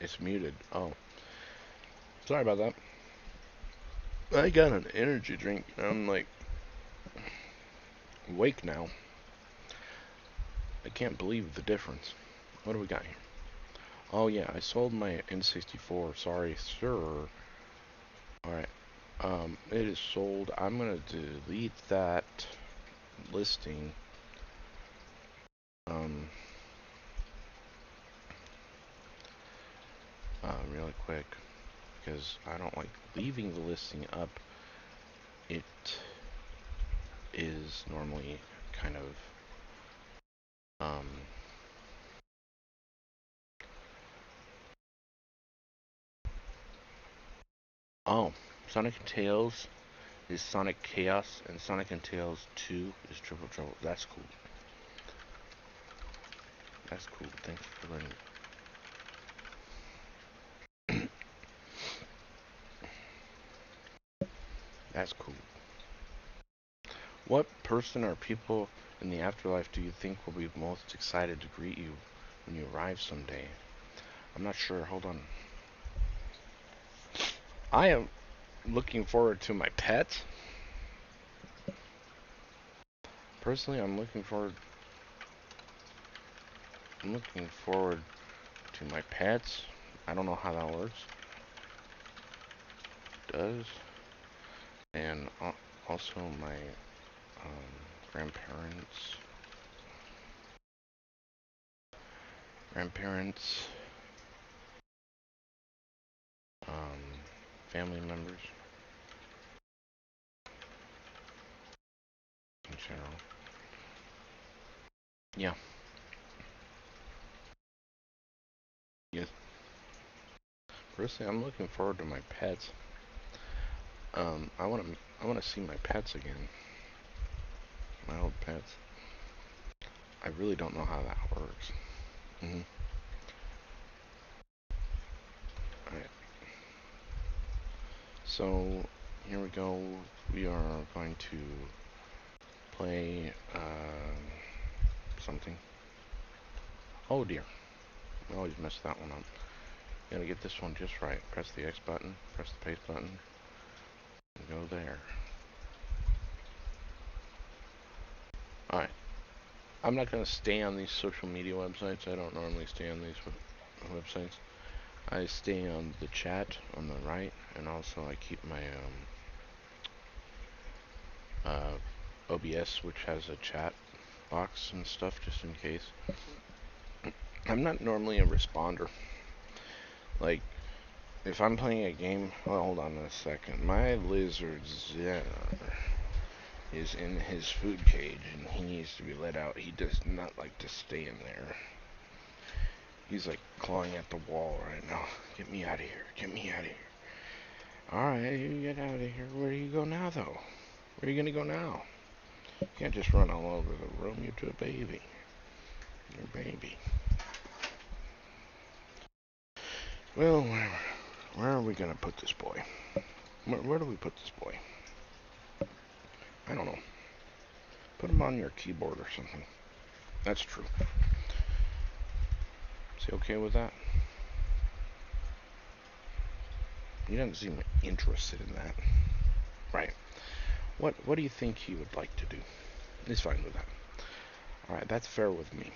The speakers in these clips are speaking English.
It's muted. Oh, sorry about that. I got an energy drink. I'm like awake now. I can't believe the difference. What do we got here? Oh yeah, I sold my N64. Sorry, sir. Alright. It is sold. I'm gonna delete that listing. Um, really quick because I don't like leaving the listing up. It is normally kind of um oh, Sonic and Tails is Sonic Chaos, and Sonic and Tails 2 is Triple Trouble. That's cool. That's cool. Thanks for letting me. That's cool. What person or people in the afterlife do you think will be most excited to greet you when you arrive someday? I'm not sure. Hold on. I am looking forward to my pets. Personally, I'm looking forward to my pets. I don't know how that works. Does and also my grandparents, grandparents, um, family members in general. Yeah. Yes. Personally, I'm looking forward to my pets. I want to see my pets again. My old pets. I really don't know how that works. Mm-hmm. Alright, so here we go. We are going to play something. Oh dear, I always mess that one up. Gotta get this one just right. Press the X button, press the paste button, and go there. Alright, I'm not gonna stay on these social media websites. I don't normally stay on these websites. I stay on the chat on the right, and also I keep my OBS, which has a chat box and stuff just in case. I'm not normally a responder. Like, if I'm playing a game, well, hold on a second. My lizard is in his food cage and he needs to be let out. He does not like to stay in there. He's like clawing at the wall right now. Get me out of here. Get me out of here. Alright, you get out of here. Where do you go now, though? Where are you gonna go now? You can't just run all over the room. You're a baby. You're a baby. Well, where are we gonna put this boy? Where do we put this boy? I don't know. Put him on your keyboard or something. That's true. Is he okay with that? He doesn't seem interested in that. Right. What do you think he would like to do? He's fine with that. Alright, that's fair with me.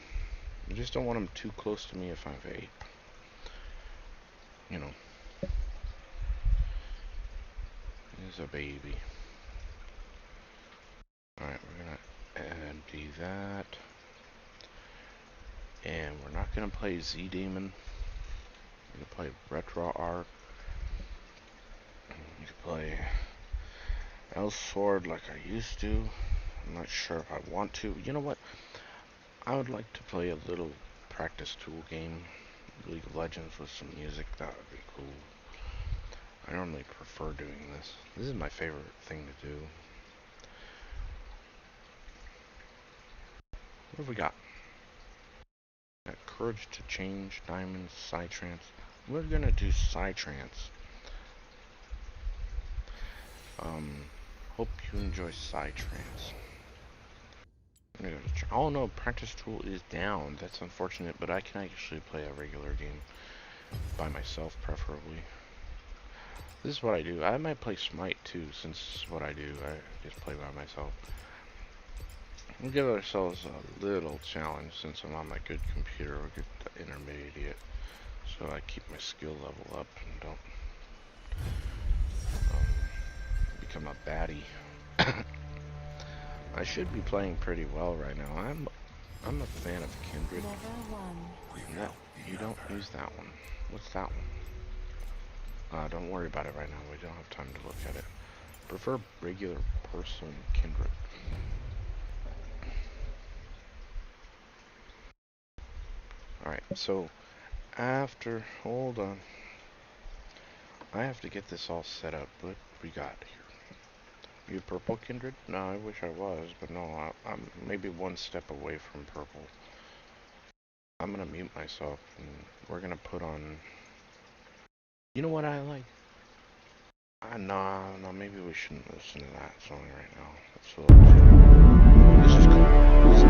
I just don't want him too close to me if I vape. You know. He's a baby. Alright, we're gonna empty that. And we're not gonna play Z-Demon. We're gonna play Retro Art. We can play Elsword like I used to. I'm not sure if I want to. You know what? I would like to play a little practice tool game. League of Legends with some music. That would be cool. I normally prefer doing this. This is my favorite thing to do. What have we got? Got Courage to Change, Diamonds, Psytrance. We're gonna do Psytrance. Hope you enjoy Psytrance. Oh no, Practice Tool is down. That's unfortunate, but I can actually play a regular game. By myself, preferably. This is what I do. I might play Smite too, since what I do. I just play by myself. We'll give ourselves a little challenge since I'm on my good computer, or good intermediate. So I keep my skill level up and don't become a baddie. I should be playing pretty well right now. I'm a fan of Kindred. No, you don't use that one. What's that one? Don't worry about it right now. We don't have time to look at it. Prefer regular person Kindred. Alright, so after, hold on. I have to get this all set up. What we got here? You purple Kindred? No, I wish I was, but no, I'm maybe one step away from purple. I'm gonna mute myself, and we're gonna put on... You know what I like? No, maybe we shouldn't listen to that song right now. It's a little... This is cool. This is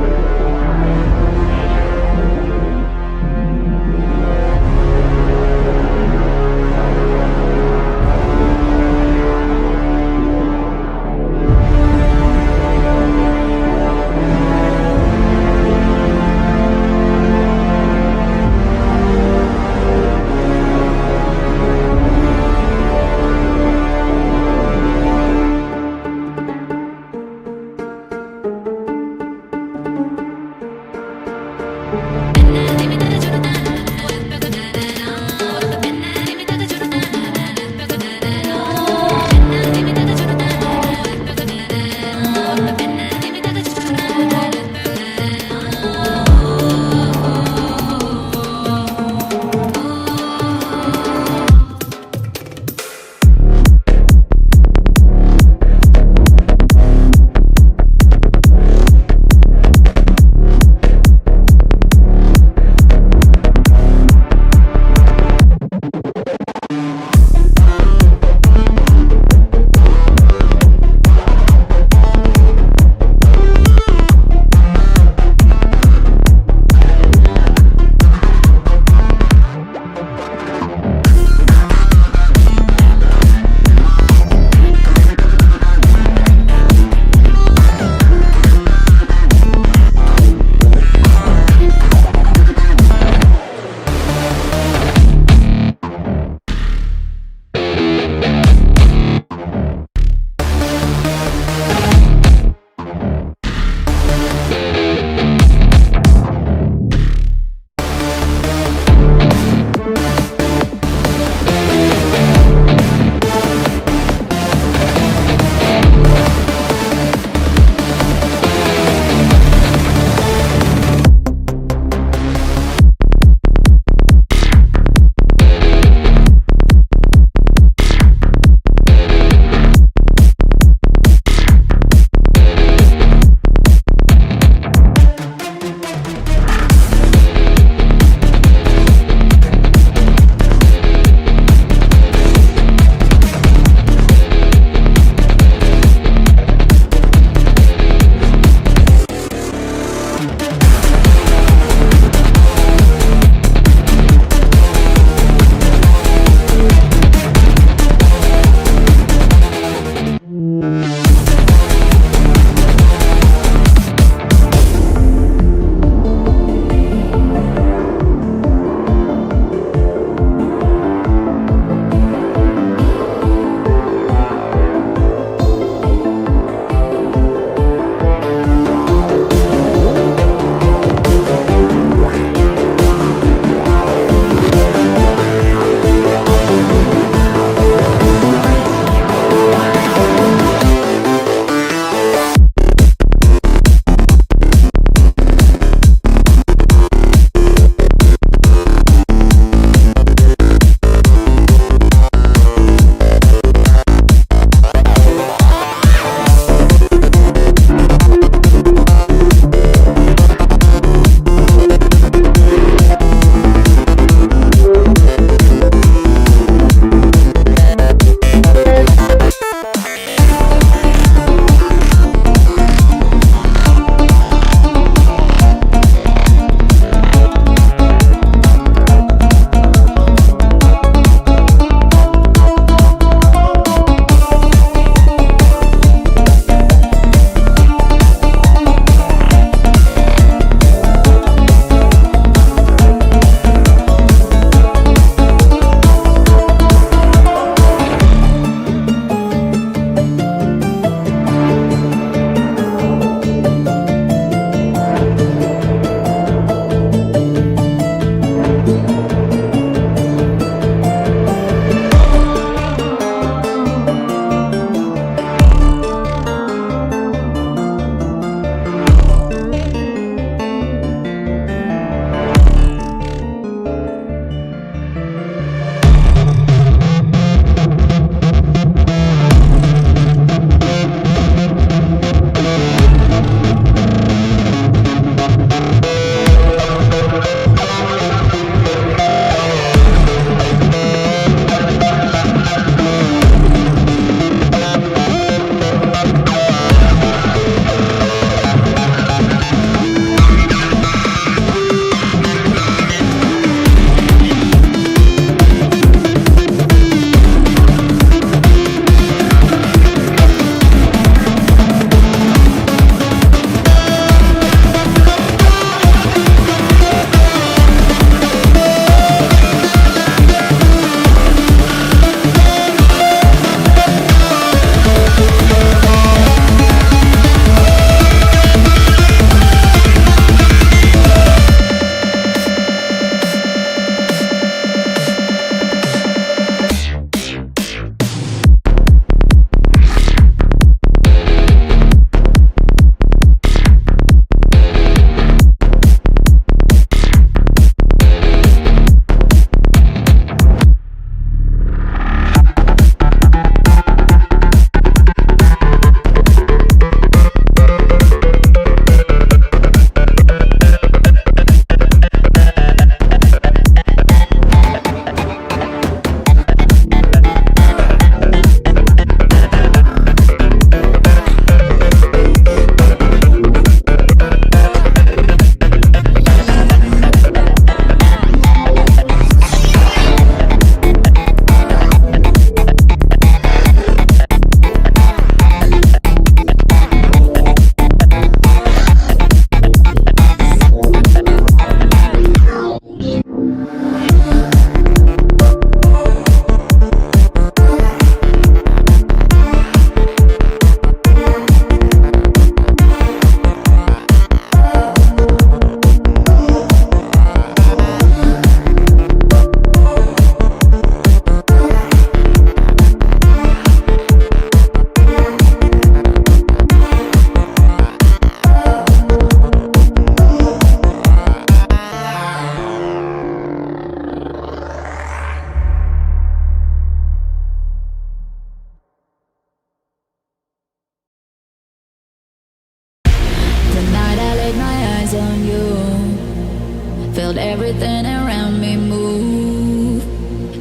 felt everything around me move.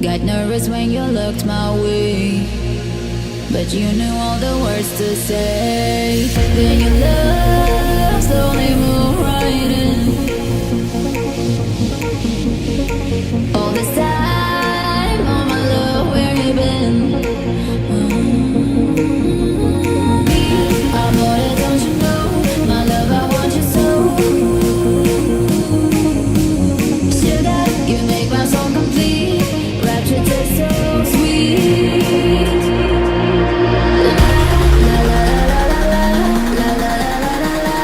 Got nervous when you looked my way, but you knew all the words to say. Then your love slowly moved right in. All this time, oh my love, where you been? I'm more than, don't you know? My love, I want you so. Sugar, you make my soul complete. Rapture tastes so sweet. La la la la la la la la la la la.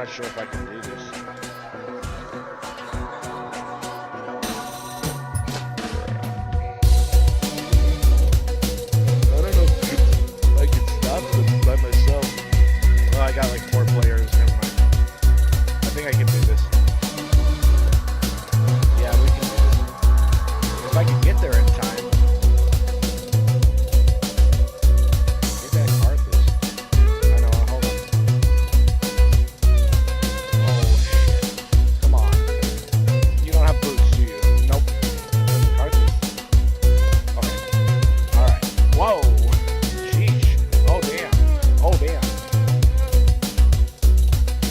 not sure if I can do this. I don't know if I can stop them by myself. Well, I got like 4 players. Never mind. I think I can do this. Yeah, we can do this. If I can get there in time. Get that Carthage. I know, hold on. Oh shit. Come on. You don't have boots, do you? Nope. Carthage. Okay. Alright. Whoa! Sheesh. Oh damn. Oh damn.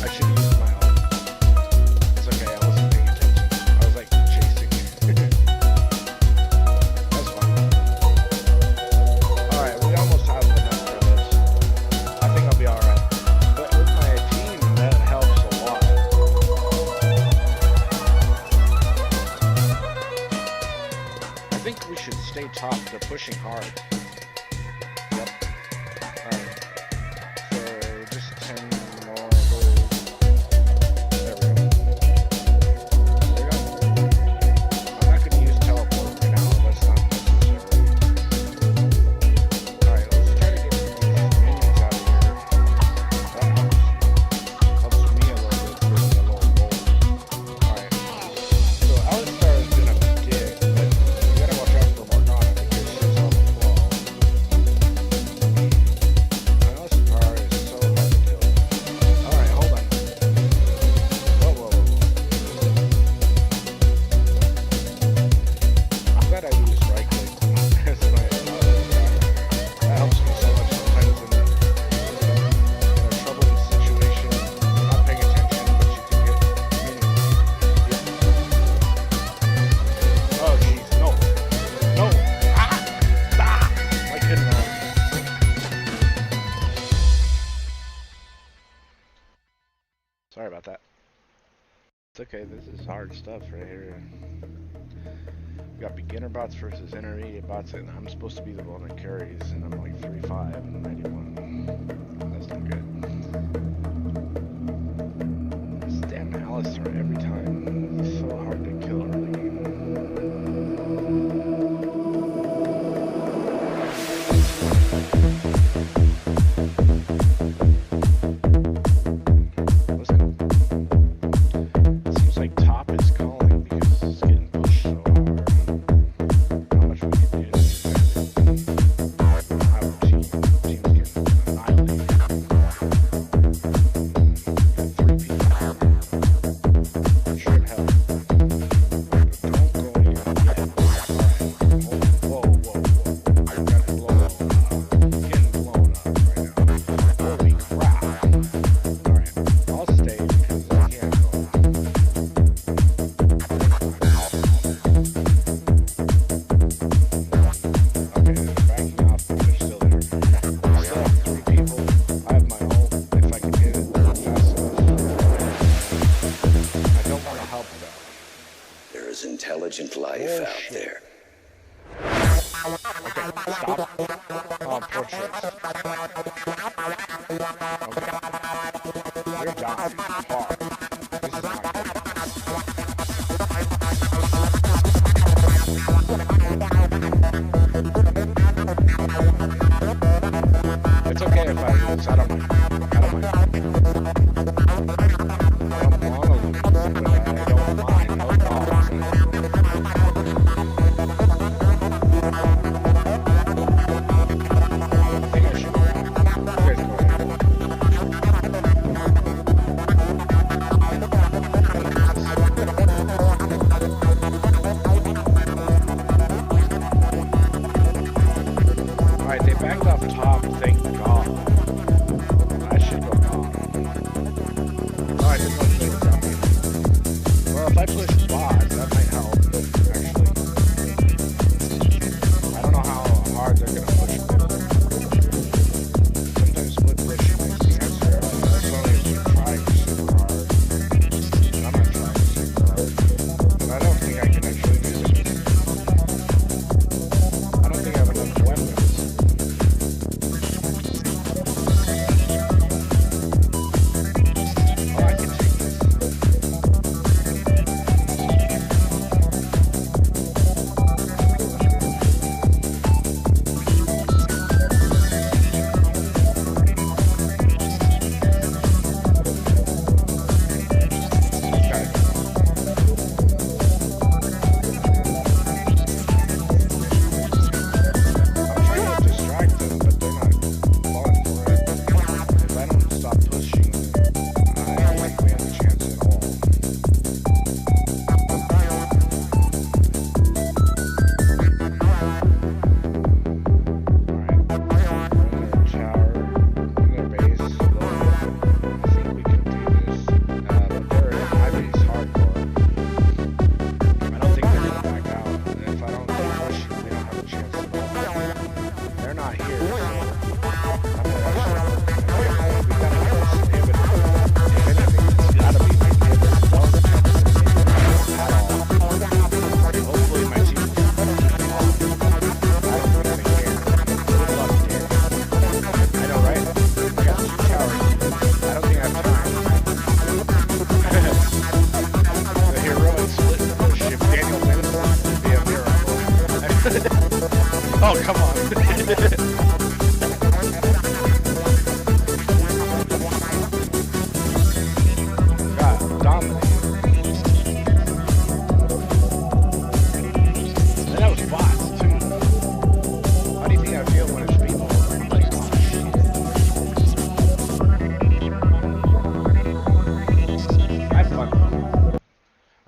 I should have used my ult. It's okay, I wasn't paying attention. I was like chasing. That's fine. Alright, we almost have enough for this. I think I'll be alright. But with my team, that helps a lot. I think we should stay top. They're pushing hard. Yep. Alright. For just 10 more gold. There we go. There we go. I'm not going to use teleport right now. That's not necessary. Alright, let's try to get these minions out of here. That helps me a little bit, gives me a little gold. Alright. So Alistar is going to be dick, but you gotta watch out for Morgana because she's on the floor. Alistar is so hard to kill. Alright, hold on. Whoa, whoa, whoa. I'm glad I used right click as my that helps me so much sometimes in a troubling situation. You're not paying attention, but you can get oh jeez, no. No! Ah! Ah! I couldn't Sorry about that. It's okay, this is hard stuff right here. We got beginner bots versus intermediate bots, and I'm supposed to be the one that carries, and I'm like 3-5 and 91. That's not good. This damn Alistar every time. He's so hard to kill early game. Listen. It seems like top is calling because it's getting pushed so hard. How much we can do to defend it. Our team's getting annihilated. Got 3 people. Should help. Don't go in yet. Alright. Whoa, whoa, whoa. I got it blown up. Getting blown up right now. Holy crap. Alright. I'll stay because I can't go. Okay, they're backing off, but they're still there. I still have 3 people. I have my ult if I can hit it fast enough. I don't want to help though. There is intelligent life out shit. there. Okay, stop. Oh, poor Chase. Okay. Your job is hard. This is not good. It's okay if I lose. I don't mind. I don't mind. I don't want to lose, but I don't mind. No problem. I think I should go. You guys go ahead.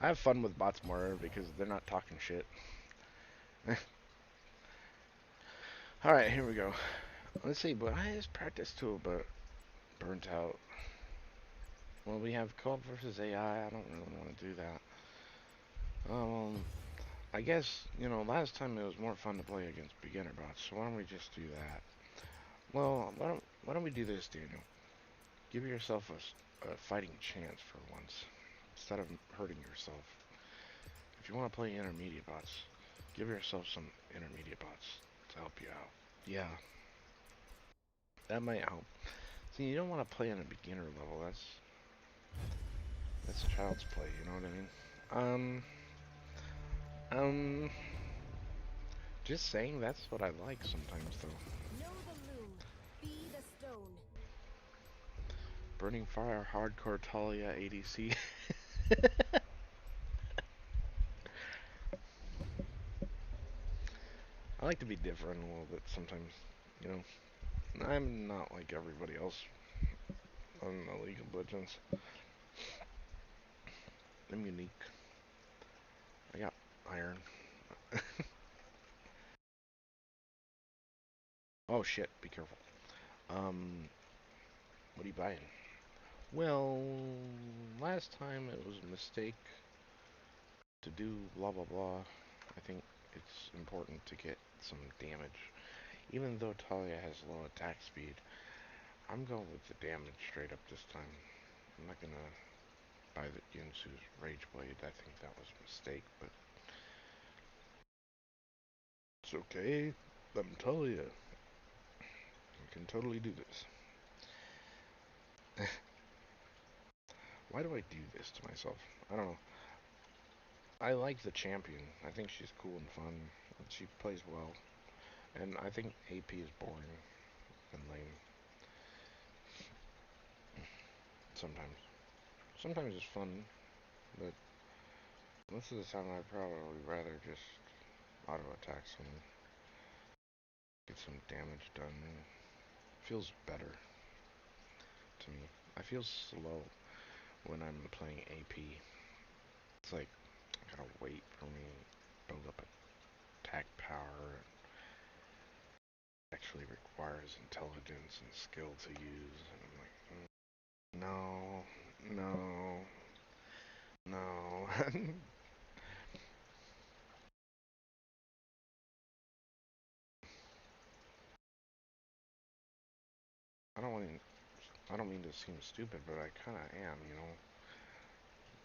I have fun with bots more because they're not talking shit. Alright, here we go. Let's see, but I just practiced too, but burnt out. Well, we have co-op versus AI. I don't really want to do that. I guess, last time it was more fun to play against beginner bots, so why don't we just do that? Well, why don't we do this, Daniel? Give yourself a fighting chance for once, instead of hurting yourself. If you want to play intermediate bots, give yourself some intermediate bots to help you out. Yeah, that might help. See, you don't want to play on a beginner level. That's child's play. You know what I mean? Um. Just saying, that's what I like sometimes, though. Know the loom, be the stone. Burning Fire, Hardcore Talia, ADC. I like to be different a little bit sometimes, you know. I'm not like everybody else on the League of Legends. I'm unique. I got iron. Oh shit, be careful. What are you buying? Well, last time it was a mistake to do blah blah blah. I think it's important to get some damage. Even though Talia has low attack speed, I'm going with the damage straight up this time. I'm not gonna buy the Yunsu's Rage Blade. I think that was a mistake, but it's okay. I'm Talia. I can totally do this. Why do I do this to myself? I don't know. I like the champion. I think she's cool and fun. And she plays well. And I think AP is boring and lame. Sometimes. Sometimes it's fun, but most of the time I'd probably rather just auto attack someone. Get some damage done. Feels better to me. I feel slow when I'm playing AP. It's like I gotta wait for me to build up attack power. It actually requires intelligence and skill to use, and I'm like, no, no, no. I don't want to. I don't mean to seem stupid, but I kind of am.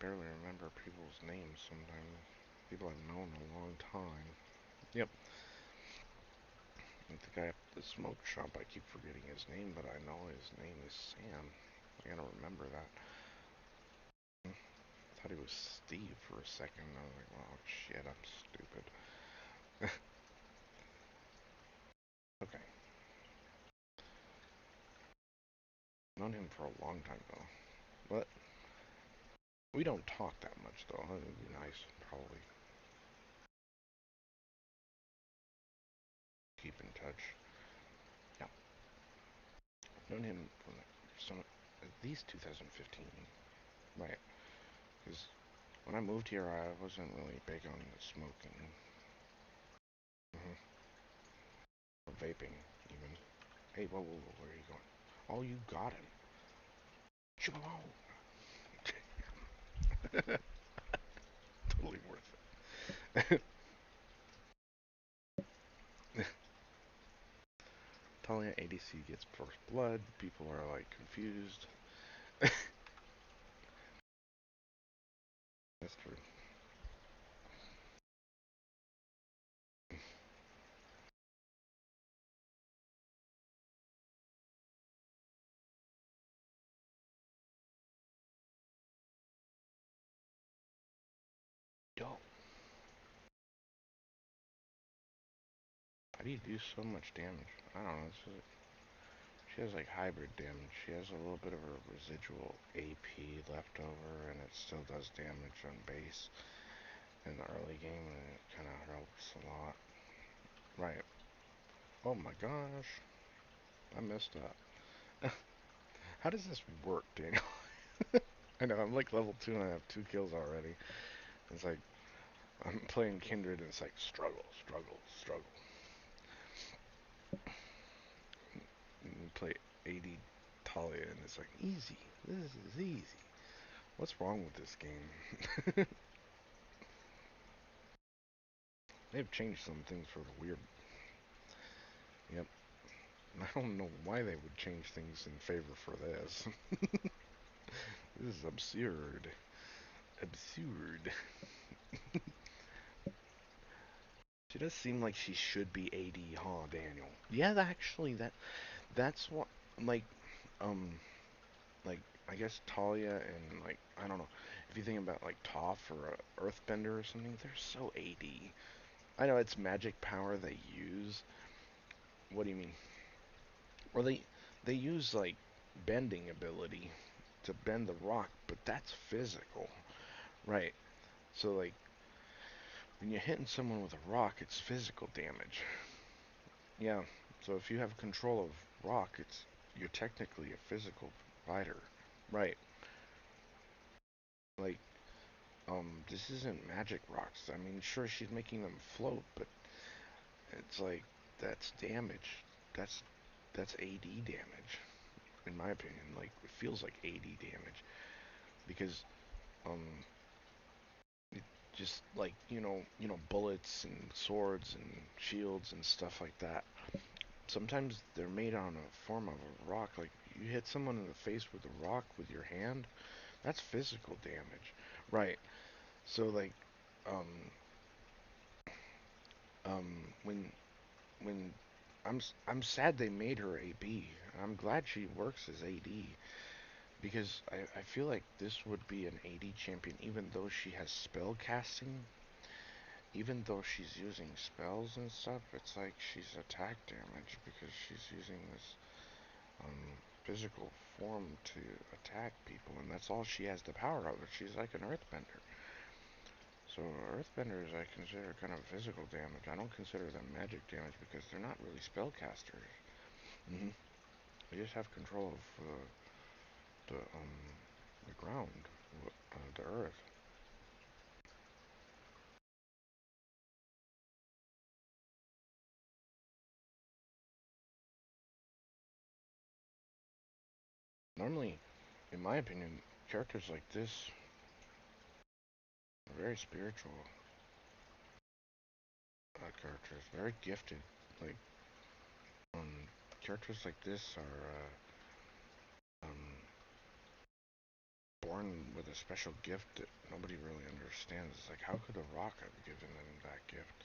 Barely remember people's names sometimes. People I've known a long time. Yep. Like the guy at the smoke shop, I keep forgetting his name, but I know his name is Sam. I gotta remember that. I thought he was Steve for a second. I was like, oh shit, I'm stupid. Okay. Known him for a long time though. But we don't talk that much though. It would be nice, probably. Keep in touch. Yeah. Known him from some at least 2015. Right. Because when I moved here, I wasn't really big on the smoking. Or vaping, even. Hey, whoa, where are you going? Oh, you got him. Leave him alone. Totally worth it. Talia ADC gets first blood. People are like confused. That's true. Yo, how do you do so much damage? I don't know. She has like hybrid damage. She has a little bit of a residual AP left over, and it still does damage on base in the early game, and it kind of helps a lot. Right. Oh my gosh. I messed up. How does this work, Daniel? I know, I'm like level 2 and I have 2 kills already. It's like I'm playing Kindred, and it's like struggle, struggle, struggle. And you play AD Talia, and it's like easy. This is easy. What's wrong with this game? They've changed some things for the weird. Yep. I don't know why they would change things in favor for this. This is absurd. Absurd. She does seem like she should be AD, huh, Daniel? Yeah, actually, that's what like um like I guess Talia and like I don't know if you think about like Toph or Earthbender or something, they're so AD. I know it's magic power they use. What do you mean? Well, they use like bending ability to bend the rock, but that's physical, right? So like when you're hitting someone with a rock, it's physical damage. Yeah. So if you have control of rock, it's you're technically a physical fighter, right? Like this isn't magic rocks. I mean, sure she's making them float, but it's like that's damage. That's that's AD damage, in my opinion. Like it feels like AD damage because um it just like bullets and swords and shields and stuff like that. Sometimes they're made on a form of a rock. Like you hit someone in the face with a rock with your hand, that's physical damage, right? So like um when when I'm sad they made her AB. I'm glad she works as AD because I feel like this would be an AD champion even though she has spell casting. Even though she's using spells and stuff, it's like she's attack damage because she's using this physical form to attack people, and that's all she has the power of. She's like an earthbender. So earthbenders I consider kind of physical damage. I don't consider them magic damage because they're not really spellcasters. They just have control of the ground, the earth. Normally, in my opinion, characters like this are very spiritual characters, very gifted. Like characters like this are born with a special gift that nobody really understands. It's like, how could a rock have given them that gift?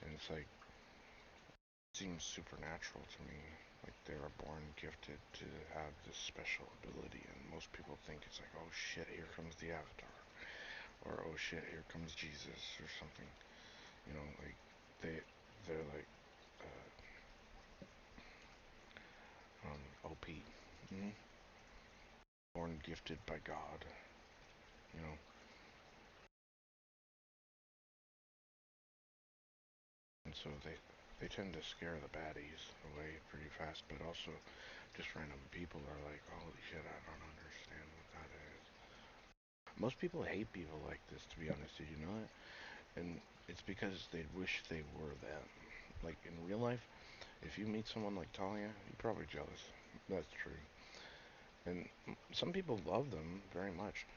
And it's like, it seems supernatural to me. Like they were born gifted to have this special ability, and most people think it's like, oh shit, here comes the Avatar, or oh shit, here comes Jesus, or something. Like they're like OP, born gifted by God. You know, and so they tend to scare the baddies away pretty fast, but also just random people are like, holy shit, I don't understand what that is. Most people hate people like this, to be honest. Did you know that? And it's because they wish they were them. Like in real life, if you meet someone like Talia, you're probably jealous. That's true. And some people love them very much,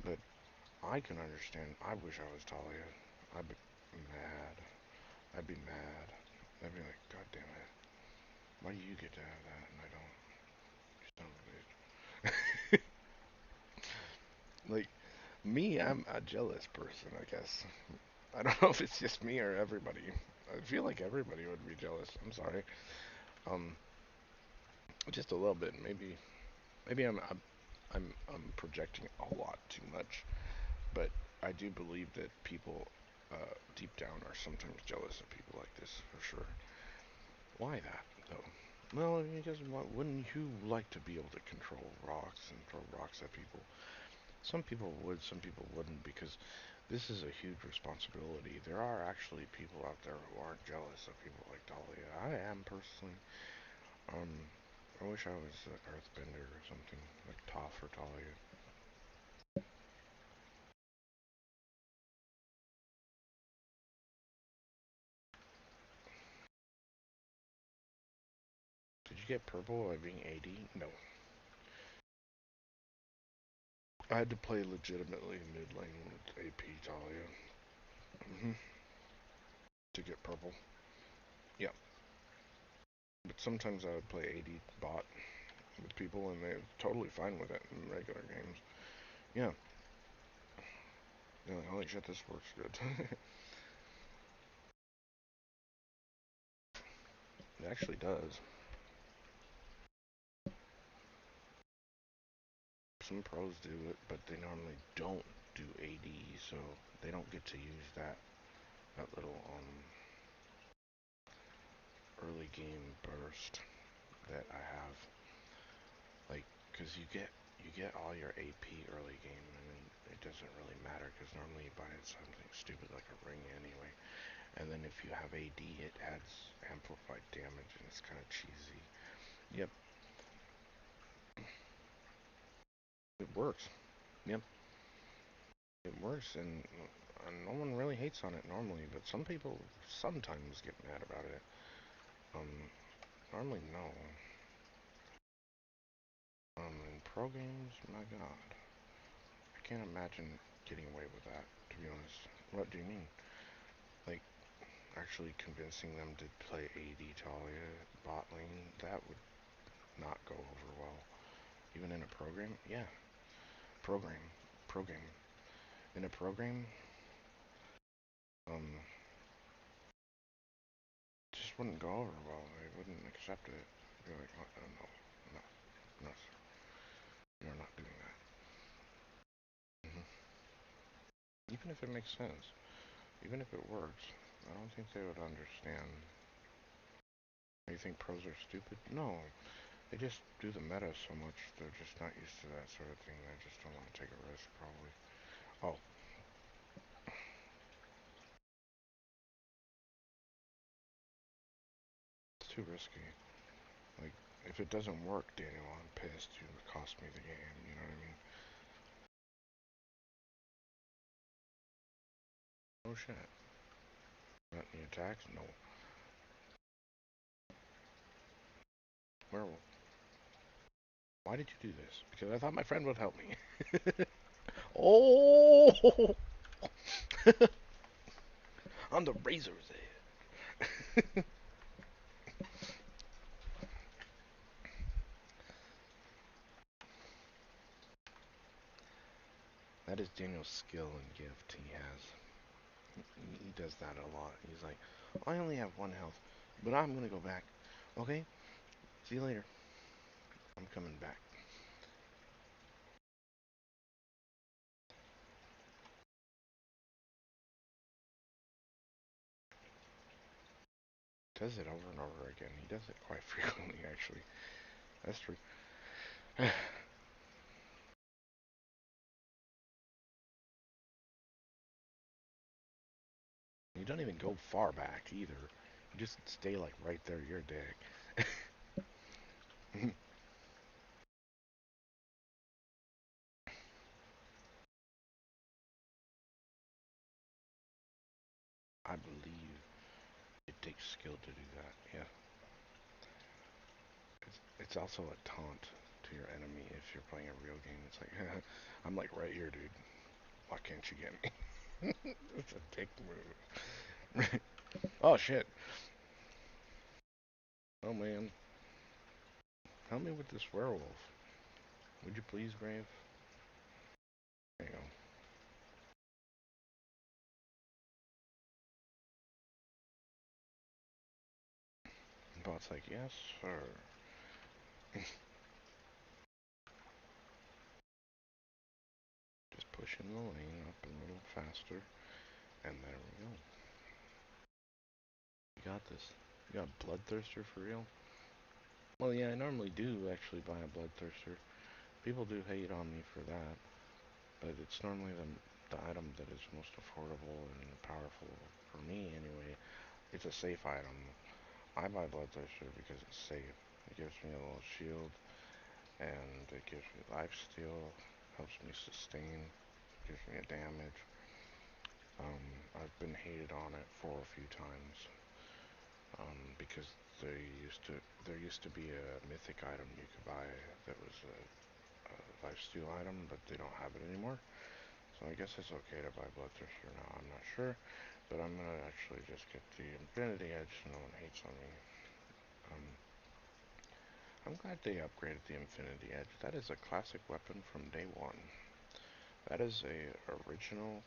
but I can understand. I wish I was Talia. I'd be mad. I'd be mad. I'd be like, God damn it. Why do you get to have that and I don't? You son of a bitch. Like, me, I'm a jealous person, I guess. I don't know if it's just me or everybody. I feel like everybody would be jealous. I'm sorry. Um, just a little bit. Maybe I'm projecting a lot too much, but I do believe that people deep down are sometimes jealous of people like this for sure. Why that though? Well, because wouldn't you like to be able to control rocks and throw rocks at people? Some people would, some people wouldn't, because this is a huge responsibility. There are actually people out there who aren't jealous of people like Dahlia. I am personally. Um, I wish I was an Earthbender or something like Toph or Dahlia. you get purple by being AD? No. I had to play legitimately mid lane with AP Talia. To get purple. Yeah. But sometimes I would play AD bot with people and they're totally fine with it in regular games. Yeah. They're like, holy shit, this works good. It actually does. Some pros do it, but they normally don't do AD, so they don't get to use that little early game burst that I have. Like, cause you get all your AP early game, and it doesn't really matter, cause normally you buy it something stupid like a ring anyway. And then if you have AD, it adds amplified damage, and it's kind of cheesy. Yep, it works. Yep, it works, and no one really hates on it normally, but some people sometimes get mad about it. Normally no. In pro games, my god, I can't imagine getting away with that. To be honest, what do you mean? Like actually convincing them to play AD Talia bot lane? That would not go over well. Even in a program? Yeah. Program. Program. In a program, um, just wouldn't go over well. They wouldn't accept it. Be like, oh, no, no, no, sir. You're not doing that. Even if it makes sense, even if it works, I don't think they would understand. You think pros are stupid? No. They just do the meta so much, they're just not used to that sort of thing. They just don't want to take a risk, probably. Oh, it's too risky. Like, if it doesn't work, Daniel, I'm pissed. You cost me the game, you know what I mean? Oh shit. Not any attacks? No. Werewolf. Why did you do this? Because I thought my friend would help me. Oh! On the razor's edge. That is Daniel's skill and gift he has. He does that a lot. He's like, I only have one health, but I'm gonna go back. Okay? See you later. I'm coming back. Does it over and over again. He does it quite frequently, actually. That's true. You don't even go far back either. You just stay like right there. You're a dick. I believe it takes skill to do that. Yeah. It's also a taunt to your enemy if you're playing a real game. It's like, I'm like right here, dude. Why can't you get me? It's a dick move. Oh shit. Oh man. Help me with this werewolf. Would you please, Grave? There you go. And Bot's like, yes, sir. Just pushing the lane up a little faster. And there we go. You got this. You got a Bloodthirster for real? Well, yeah, I normally do actually buy a Bloodthirster. People do hate on me for that, but it's normally the item that is most affordable and powerful for me anyway. It's a safe item. I buy Bloodthirster because it's safe. It gives me a little shield, and it gives me lifesteal, helps me sustain, gives me a damage. I've been hated on it for a few times. because there used to be a mythic item you could buy that was a lifesteal item, but they don't have it anymore. So I guess it's okay to buy Bloodthirster now. I'm not sure, but I'm gonna actually just get the Infinity Edge so no one hates on me. Um, I'm glad they upgraded the Infinity Edge. That is a classic weapon from day one. That is a original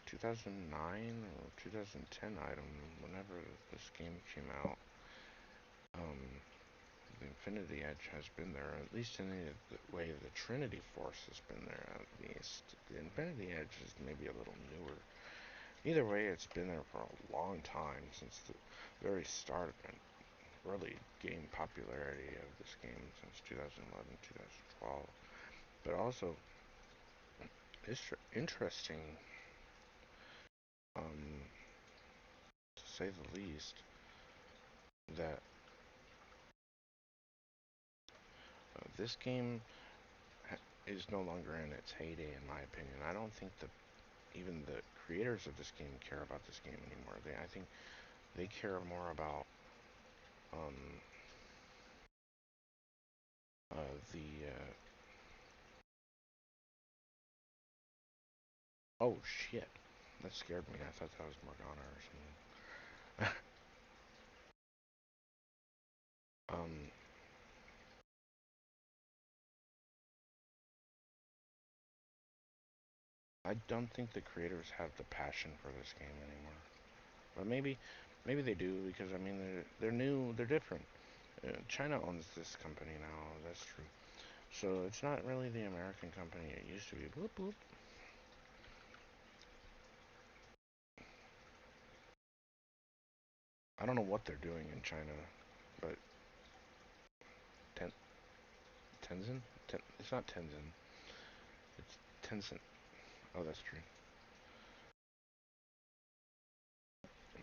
2009 or 2010 item whenever this game came out. Um, the Infinity Edge has been there, at least in the way the Trinity Force has been there, at least. The Infinity Edge is maybe a little newer. Either way, it's been there for a long time, since the very start and early game popularity of this game, since 2011, 2012. But also, it's interesting, to say the least, that this game is no longer in its heyday, in my opinion. I don't think even the creators of this game care about this game anymore. I think they care more about um, the. Oh shit! That scared me. I thought that was Morgana or something. um, I don't think the creators have the passion for this game anymore. But maybe they do, because I mean they're new, they're different. China owns this company now. That's true. So it's not really the American company it used to be. Bloop bloop. I don't know what they're doing in China, but Ten, Tenzin? It's not Tenzin. It's Tencent. Oh, that's true.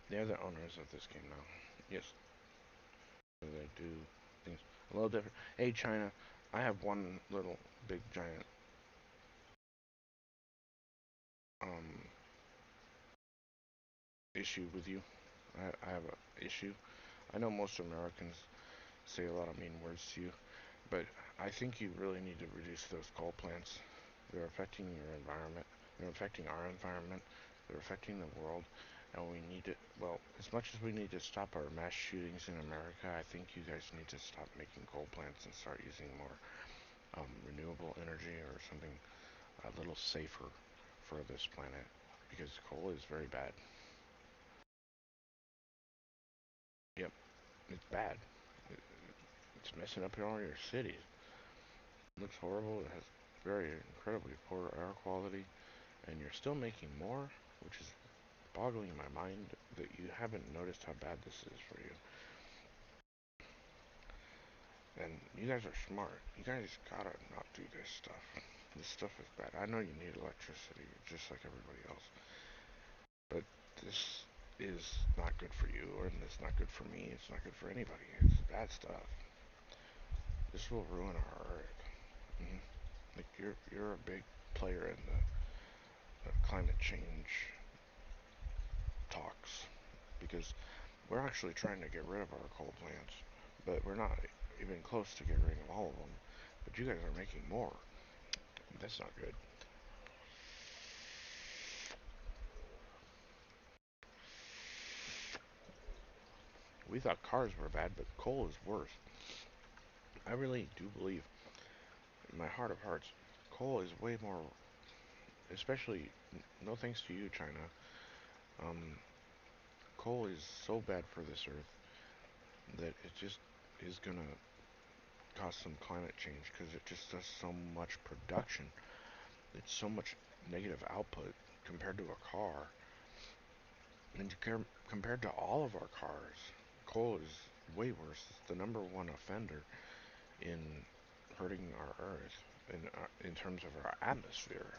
They're the owners of this game now. Yes, so they do things a little different. Hey, China, I have one little big giant um issue with you. I have a issue. I know most Americans say a lot of mean words to you, but I think you really need to reduce those coal plants. They're affecting your environment. They're affecting our environment. They're affecting the world. And we need to, well, as much as we need to stop our mass shootings in America, I think you guys need to stop making coal plants and start using more renewable energy or something a little safer for this planet. Because coal is very bad. Yep, it's bad. It, it's messing up all your cities. It looks horrible. It has very incredibly poor air quality. And you're still making more, which is boggling my mind that you haven't noticed how bad this is for you. And you guys are smart. You guys gotta not do this stuff. This stuff is bad. I know you need electricity just like everybody else, but this is not good for you, and it's not good for me. It's not good for anybody. It's bad stuff. This will ruin our Earth. Mm-hmm. Like you're a big player in the climate change talks, because we're actually trying to get rid of our coal plants, but we're not even close to getting rid of all of them. But you guys are making more. That's not good. We thought cars were bad, but coal is worse. I really do believe, in my heart of hearts, coal is way more, especially, no thanks to you, China, um, coal is so bad for this earth that it just is gonna cause some climate change, because it just does so much production. It's so much negative output compared to a car. And compared to all of our cars, coal is way worse. It's the number one offender in hurting our Earth in terms of our atmosphere.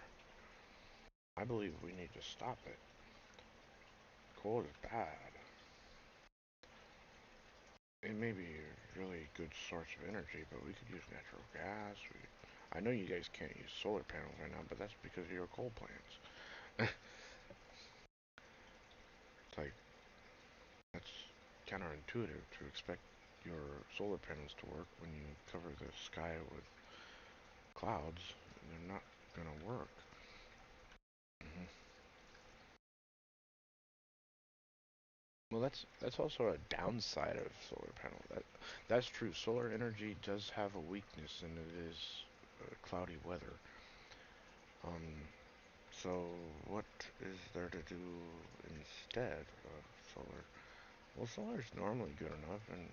I believe we need to stop it. Coal is bad. It may be a really good source of energy, but we could use natural gas. I know you guys can't use solar panels right now, but that's because of your coal plants. It's like, that's counterintuitive to expect your solar panels to work when you cover the sky with clouds. They're not gonna work. hmm Well, that's also a downside of solar panel. That's true. Solar energy does have a weakness, and it is cloudy weather. Um, so what is there to do instead of solar? Well, solar is normally good enough, and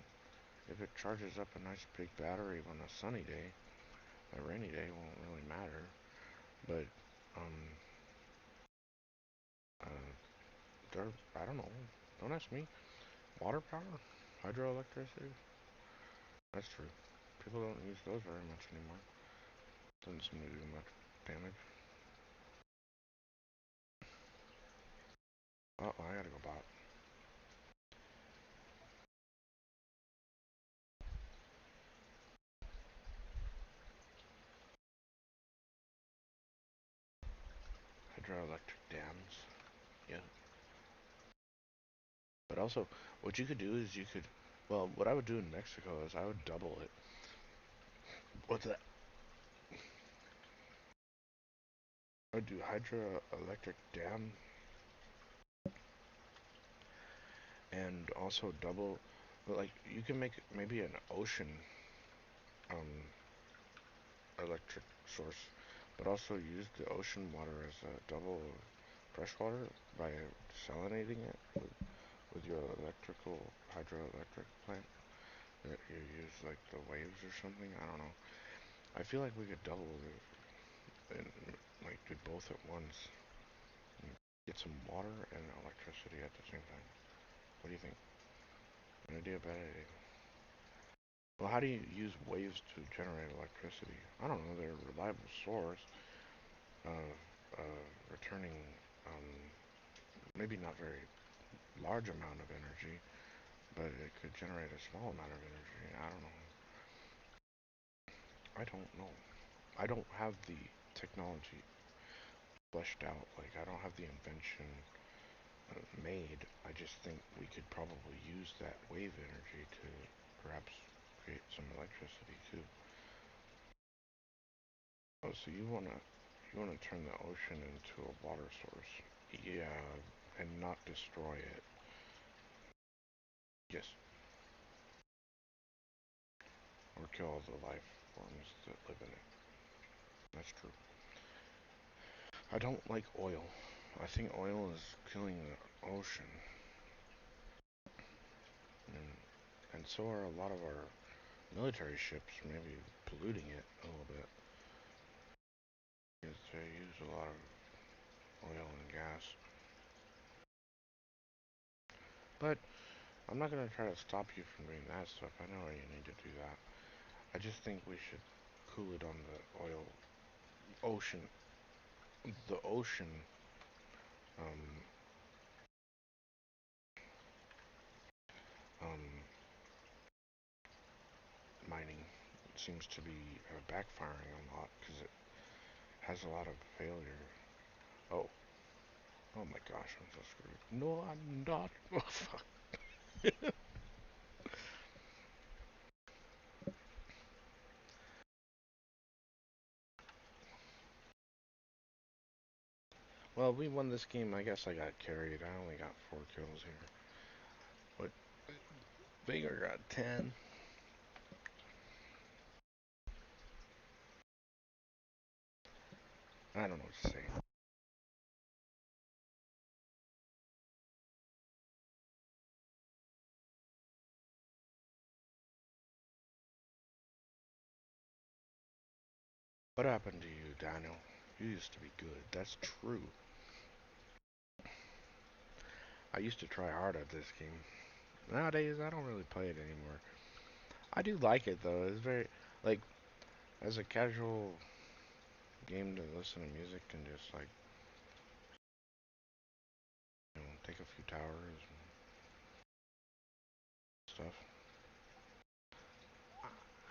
if it charges up a nice big battery on a sunny day, a rainy day won't really matter. But um, uh, there, I don't know. Don't ask me. Water power, hydroelectricity. That's true. People don't use those very much anymore. Doesn't seem to do much damage. Oh, I gotta go bot. Hydroelectric dams. Yeah. But also, what you could do is you could, well, what I would do in Mexico is I would double it. What's that? I would do hydroelectric dam and also double, like you can make maybe an ocean um, electric source, but also use the ocean water as a double freshwater by desalinating it with your electrical hydroelectric plant. That you use like the waves or something. I don't know. I feel like we could double and like do both at once and get some water and electricity at the same time. What do you think? Good idea, bad idea? Well, how do you use waves to generate electricity? I don't know. They're a reliable source of returning, um, maybe not very large amount of energy, but it could generate a small amount of energy. I don't know. I don't know. I don't have the technology fleshed out. Like, I don't have the invention made. I just think we could probably use that wave energy to perhaps create some electricity too. Oh, so you wanna turn the ocean into a water source? Yeah, and not destroy it. Yes, or kill all the life forms that live in it. That's true. I don't like oil. I think oil is killing the ocean, and so are a lot of our military ships. Maybe polluting it a little bit because they use a lot of oil and gas. But I'm not gonna try to stop you from doing that stuff. I know you need to do that. I just think we should cool it on the ocean, the ocean um, um, mining seems to be backfiring a lot because it has a lot of failure. Oh, oh my gosh, I'm so screwed. No, I'm not. Oh, fuck. Well, we won this game. I guess I got carried. I only got 4 kills here. But Vader got 10. I don't know what to say. What happened to you, Daniel? You used to be good. That's true. I used to try hard at this game. Nowadays, I don't really play it anymore. I do like it though. It's very like as a casual game to listen to music and just like take a few towers and stuff.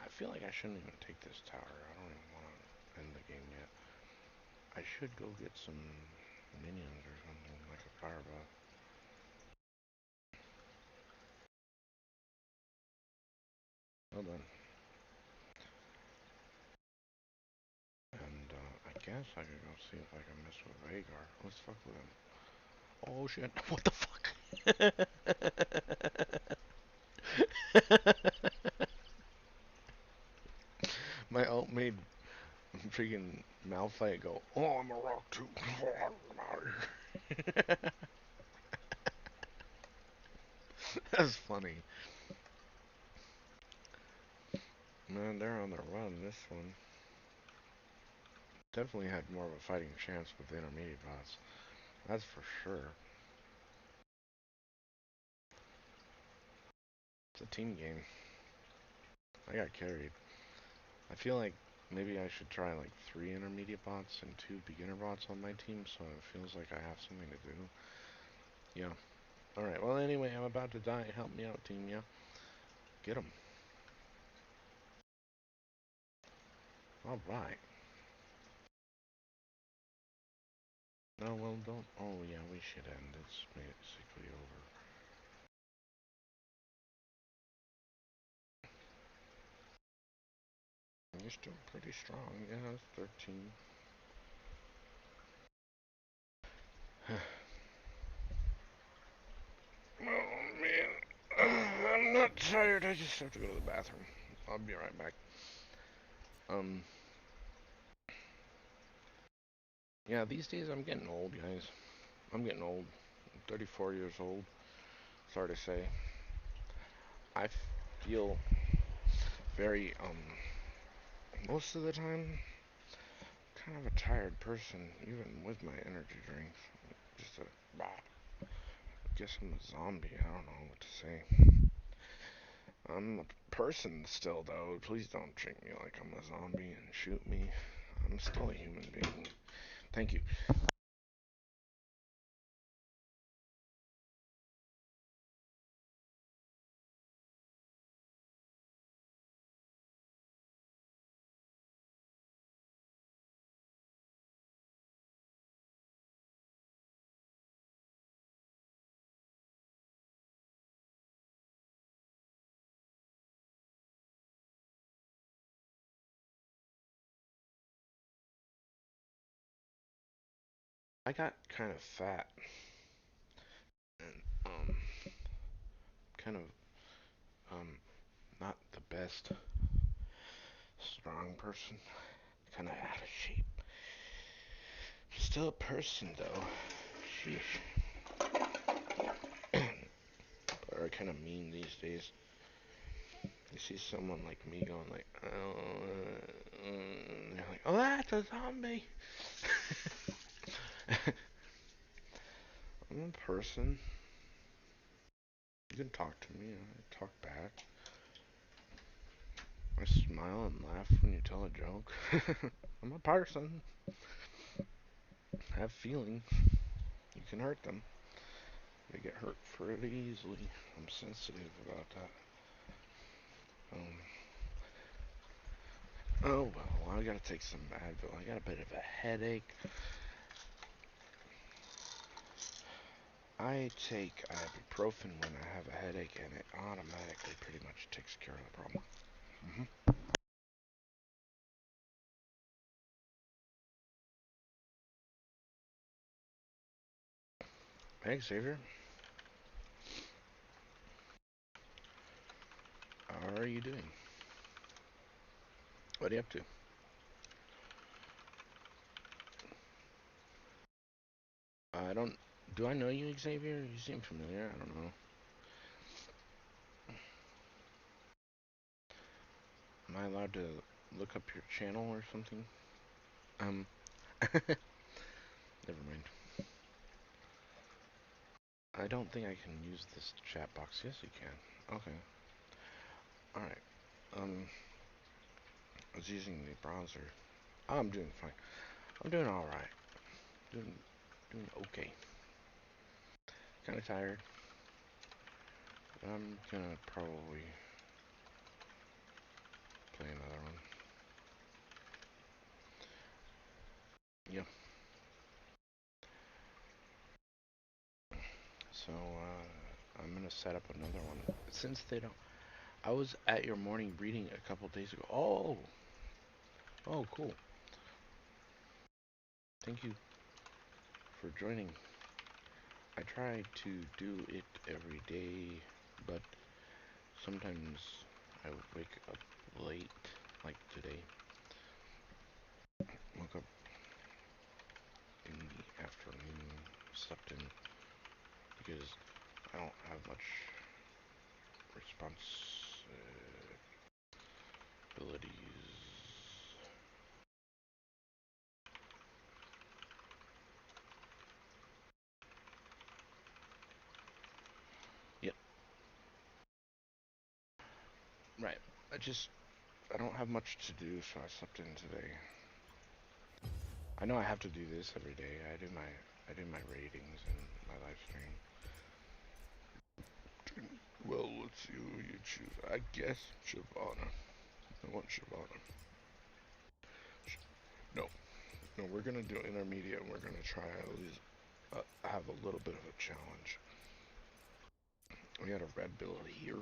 I feel like I shouldn't even take this tower. I don't even want to end the game yet. I should go get some minions or something like a fire buff. Well done. And I guess I could go see if I can mess with Vagar. Let's fuck with him. Oh shit! What the fuck? My ult made freaking Malphite go, oh, I'm a rock too. That's funny. Man, they're on the run, this one. Definitely had more of a fighting chance with the intermediate bots. That's for sure. It's a team game. I got carried. I feel like maybe I should try like 3 intermediate bots and 2 beginner bots on my team so it feels like I have something to do. Yeah. Alright, well anyway, I'm about to die. Help me out, team, yeah? Get him. Alright. No, well, don't. Oh, yeah, we should end. It's basically over. You're still pretty strong. Yeah, it's 13. Oh, man. I'm not tired. I just have to go to the bathroom. I'll be right back. Um, yeah, these days I'm getting old, guys. I'm getting old. I'm 34 years old. Sorry to say. I feel very, most of the time, kind of a tired person, even with my energy drinks. Just a, bah. I guess I'm a zombie. I don't know what to say. I'm a person still, though. Please don't treat me like I'm a zombie and shoot me. I'm still a human being. Thank you. I got kind of fat and kind of um not the best strong person. Kind of out of shape. Still a person though. Sheesh. Are kind of mean these days. You see someone like me going like, oh, and they're like, oh, that's a zombie. I'm a person. You can talk to me. I talk back. I smile and laugh when you tell a joke. I'm a person. I have feelings. You can hurt them. They get hurt pretty easily. I'm sensitive about that. Um, oh well, I gotta take some Advil. I got a bit of a headache. I take ibuprofen when I have a headache, and it automatically pretty much takes care of the problem. Hmm. Hey, Xavier. How are you doing? What are you up to? I don't. Do I know you, Xavier? You seem familiar. I don't know. Am I allowed to look up your channel or something? Um. Never mind. I don't think I can use this chat box. Yes, you can. Okay. All right. Um. I was using the browser. I'm doing fine. I'm doing all right. Doing okay. Kind of tired. I'm gonna probably play another one. Yep. So I'm gonna set up another one since they don't. I was at your morning reading a couple days ago. Oh, cool. Thank you for joining. I try to do it every day, but sometimes I wake up late, like today. Woke up in the afternoon, slept in because I don't have much responsibilities. Yep, right. I don't have much to do, so I slept in today. I know I have to do this every day. I do my ratings and my live stream. Well, let's see who you choose. I guess Shyvana. I want Shyvana. No, no, we're gonna do intermediate, and we're gonna try at least have a little bit of a challenge. We got a Red Bull here.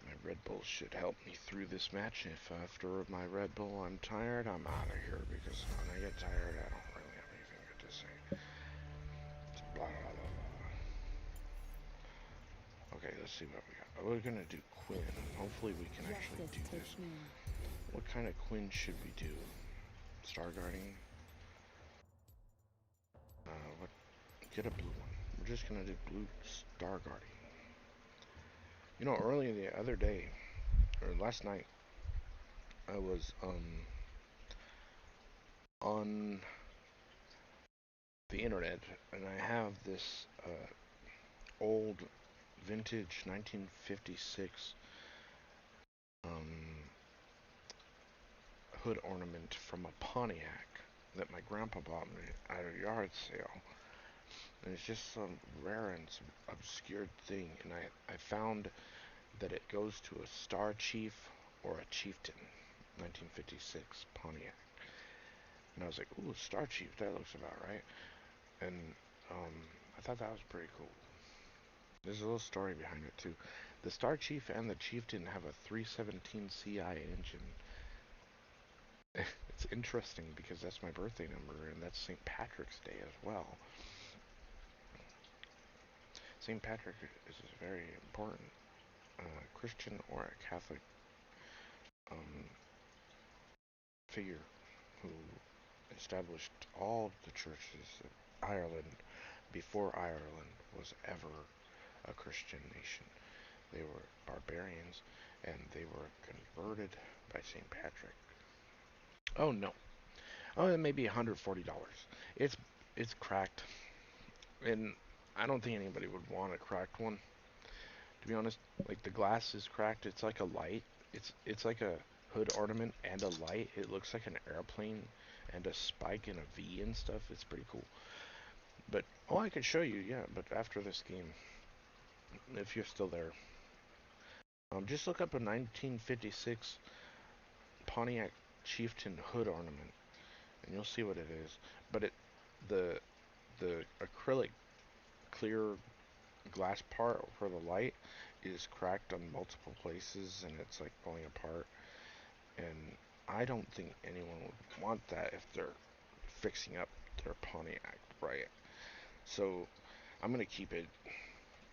My Red Bull should help me through this match. If after my Red Bull I'm tired, I'm out of here because when I get tired, I don't really have anything good to say. Blah, blah, blah, blah. Okay, let's see what we got. We're gonna do Quinn. Hopefully we can actually do this. What kind of Quinn should we do? Star Guarding? What? Get a blue one. We're just gonna do blue Star Guarding. You know, earlier the other day, or last night, I was on the internet, and I have this old vintage 1956 um, hood ornament from a Pontiac that my grandpa bought me at a yard sale. And it's just some rare and some obscure thing, and I found that it goes to a Star Chief or a Chieftain, 1956 Pontiac. And I was like, ooh, Star Chief, that looks about right. And um, I thought that was pretty cool. There's a little story behind it too. The Star Chief and the Chieftain have a 317 CI engine. It's interesting because that's my birthday number and that's St. Patrick's Day as well. St. Patrick is a very important Christian or a Catholic um, figure who established all the churches of Ireland before Ireland was ever a Christian nation. They were barbarians and they were converted by St. Patrick. Oh no. Oh, it may be $140. It's cracked, and I don't think anybody would want a cracked one. To be honest, like the glass is cracked. It's like a light. It's like a hood ornament and a light. It looks like an airplane and a spike and a V and stuff. It's pretty cool. But oh, I could show you, yeah. But after this game, if you're still there, just look up a 1956 Pontiac Chieftain hood ornament, and you'll see what it is. But the the acrylic clear glass part for the light is cracked on multiple places, and it's like falling apart. And I don't think anyone would want that if they're fixing up their Pontiac, right? So I'm gonna keep it.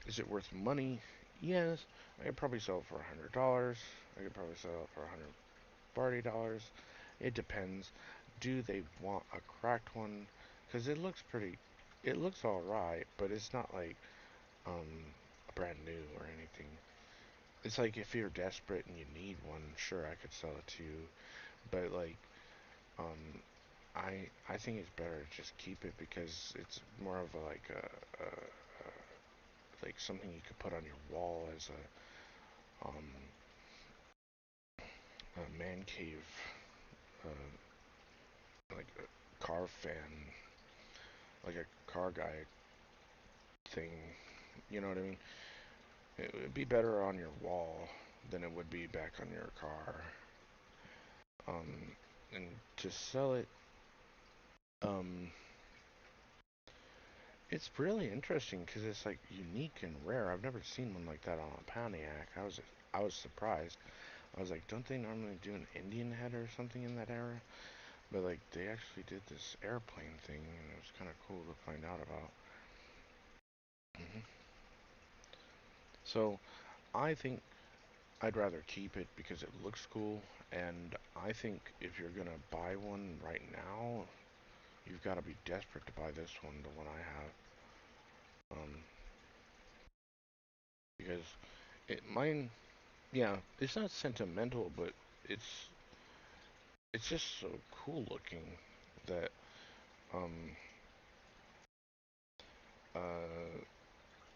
Is it worth money? Yes. I could probably sell it for $100. I could probably sell it for $140. It depends. Do they want a cracked one? Because it looks pretty. It looks all right, but it's not like brand new or anything. It's like if you're desperate and you need one, sure I could sell it to you. But like, um, I think it's better to just keep it because it's more of a, like something you could put on your wall as a man cave, uh, like a car fan, like a car guy thing. You know what I mean? It would be better on your wall than it would be back on your car. And to sell it, um, It's really interesting because it's like unique and rare. I've never seen one like that on a Pontiac. I was surprised. I was like, don't they normally do an Indian head or something in that era? But like they actually did this airplane thing, and it was kind of cool to find out about. hmm So I think I'd rather keep it because it looks cool, and I think if you're gonna buy one right now, you've got to be desperate to buy this one, the one I have, because mine, yeah, it's not sentimental, but it's it's just so cool looking that um uh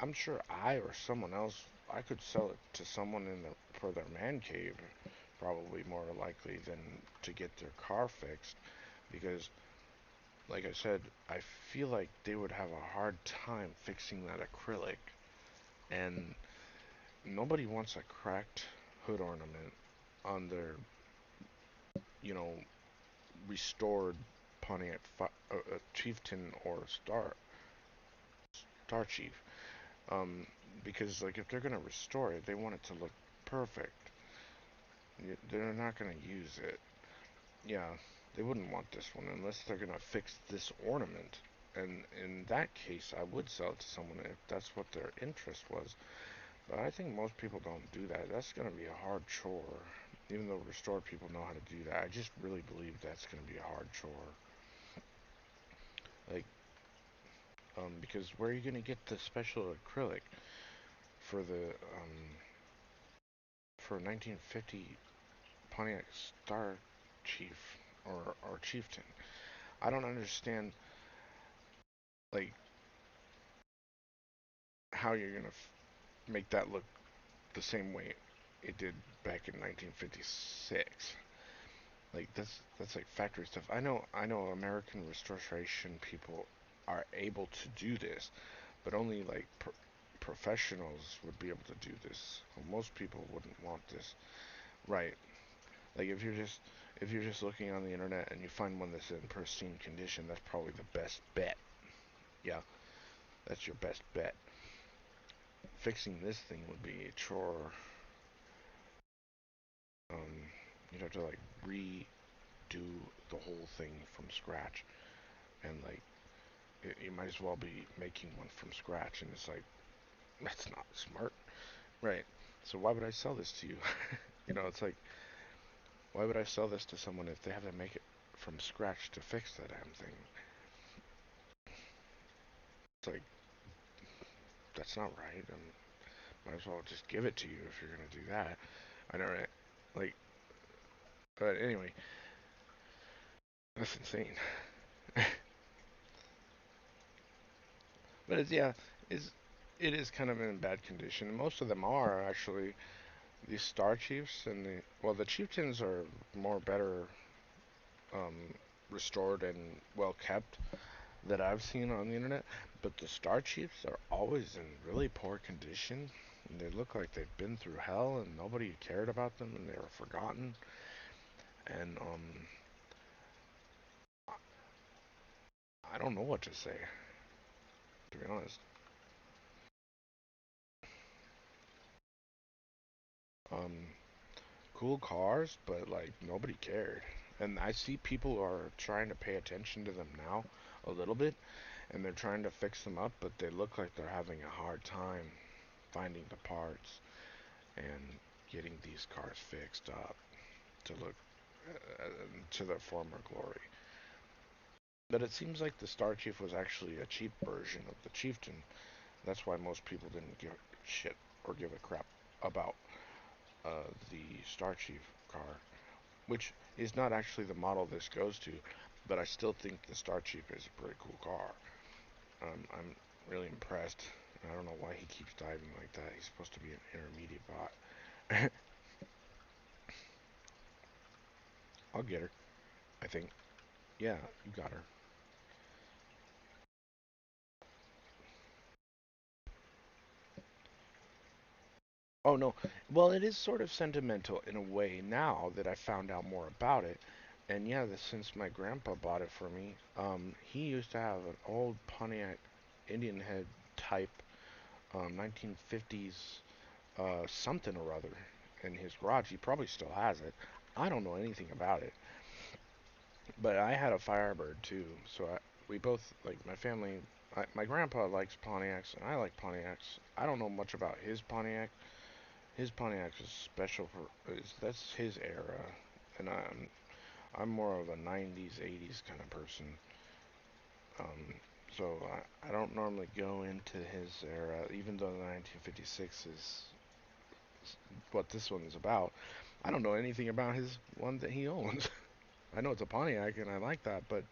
I'm sure I or someone else I could sell it to someone in the for their man cave, probably more likely than to get their car fixed, because like I said, I feel like they would have a hard time fixing that acrylic, and nobody wants a cracked hood ornament on their, you know, restored Pontiac Chieftain or Star Chief. Um, because like if they're gonna restore it, they want it to look perfect. They're not gonna use it. Yeah, they wouldn't want this one unless they're gonna fix this ornament. And in that case, I would sell it to someone if that's what their interest was. But I think most people don't do that. That's gonna be a hard chore. Even though restored people know how to do that, I just really believe that's gonna be a hard chore. Like, because where are you gonna get the special acrylic for the for 1950 Pontiac Star Chief or Chieftain? I don't understand like how you're gonna make that look the same way it did back in 1956. Like that's like factory stuff. I know American restoration people are able to do this, but only like professionals would be able to do this. Most people wouldn't want this. Right. Like if you're just looking on the internet and you find one that's in pristine condition, that's probably the best bet. Yeah, that's your best bet. Fixing this thing would be a chore. Um, you'd have to like redo the whole thing from scratch, and like you might as well be making one from scratch, and it's like that's not smart, right? So why would I sell this to you? It's like why would I sell this to someone if they have to make it from scratch to fix the damn thing? It's like that's not right. Might as well just give it to you if you're gonna do that. I know, right? Like, but anyway, that's insane. But it's it is kind of in bad condition. Most of them are actually the Star Chiefs and the Chieftains are more better um, restored and well kept that I've seen on the internet. But the Star Chiefs are always in really poor condition. And they look like they've been through hell and nobody cared about them and they were forgotten. And I don't know what to say, to be honest. Um, cool cars, but like nobody cared. And I see people are trying to pay attention to them now a little bit, and they're trying to fix them up, but they look like they're having a hard time finding the parts and getting these cars fixed up to look to their former glory. But it seems like the Star Chief was actually a cheap version of the Chieftain. That's why most people didn't give a shit or give a crap about the Star Chief car, which is not actually the model this goes to, but I still think the Star Chief is a pretty cool car. I'm really impressed. I don't know why he keeps diving like that. He's supposed to be an intermediate bot. I'll get her, I think. Yeah, you got her. Oh no. Well, it is sort of sentimental in a way now that I found out more about it. And yeah, since my grandpa bought it for me, he used to have an old Pontiac Indian head type 1950s something or other in his garage. He probably still has it. I don't know anything about it, but I had a Firebird too. So we both like my family. My grandpa likes Pontiacs, and I like Pontiacs. I don't know much about his Pontiac. His Pontiac is special for that's his era, and I'm more of a 90s, 80s kind of person. Um, so I don't normally go into his era, even though the 1956 is what this one is about. I don't know anything about his one that he owns. I know it's a Pontiac, and I like that, but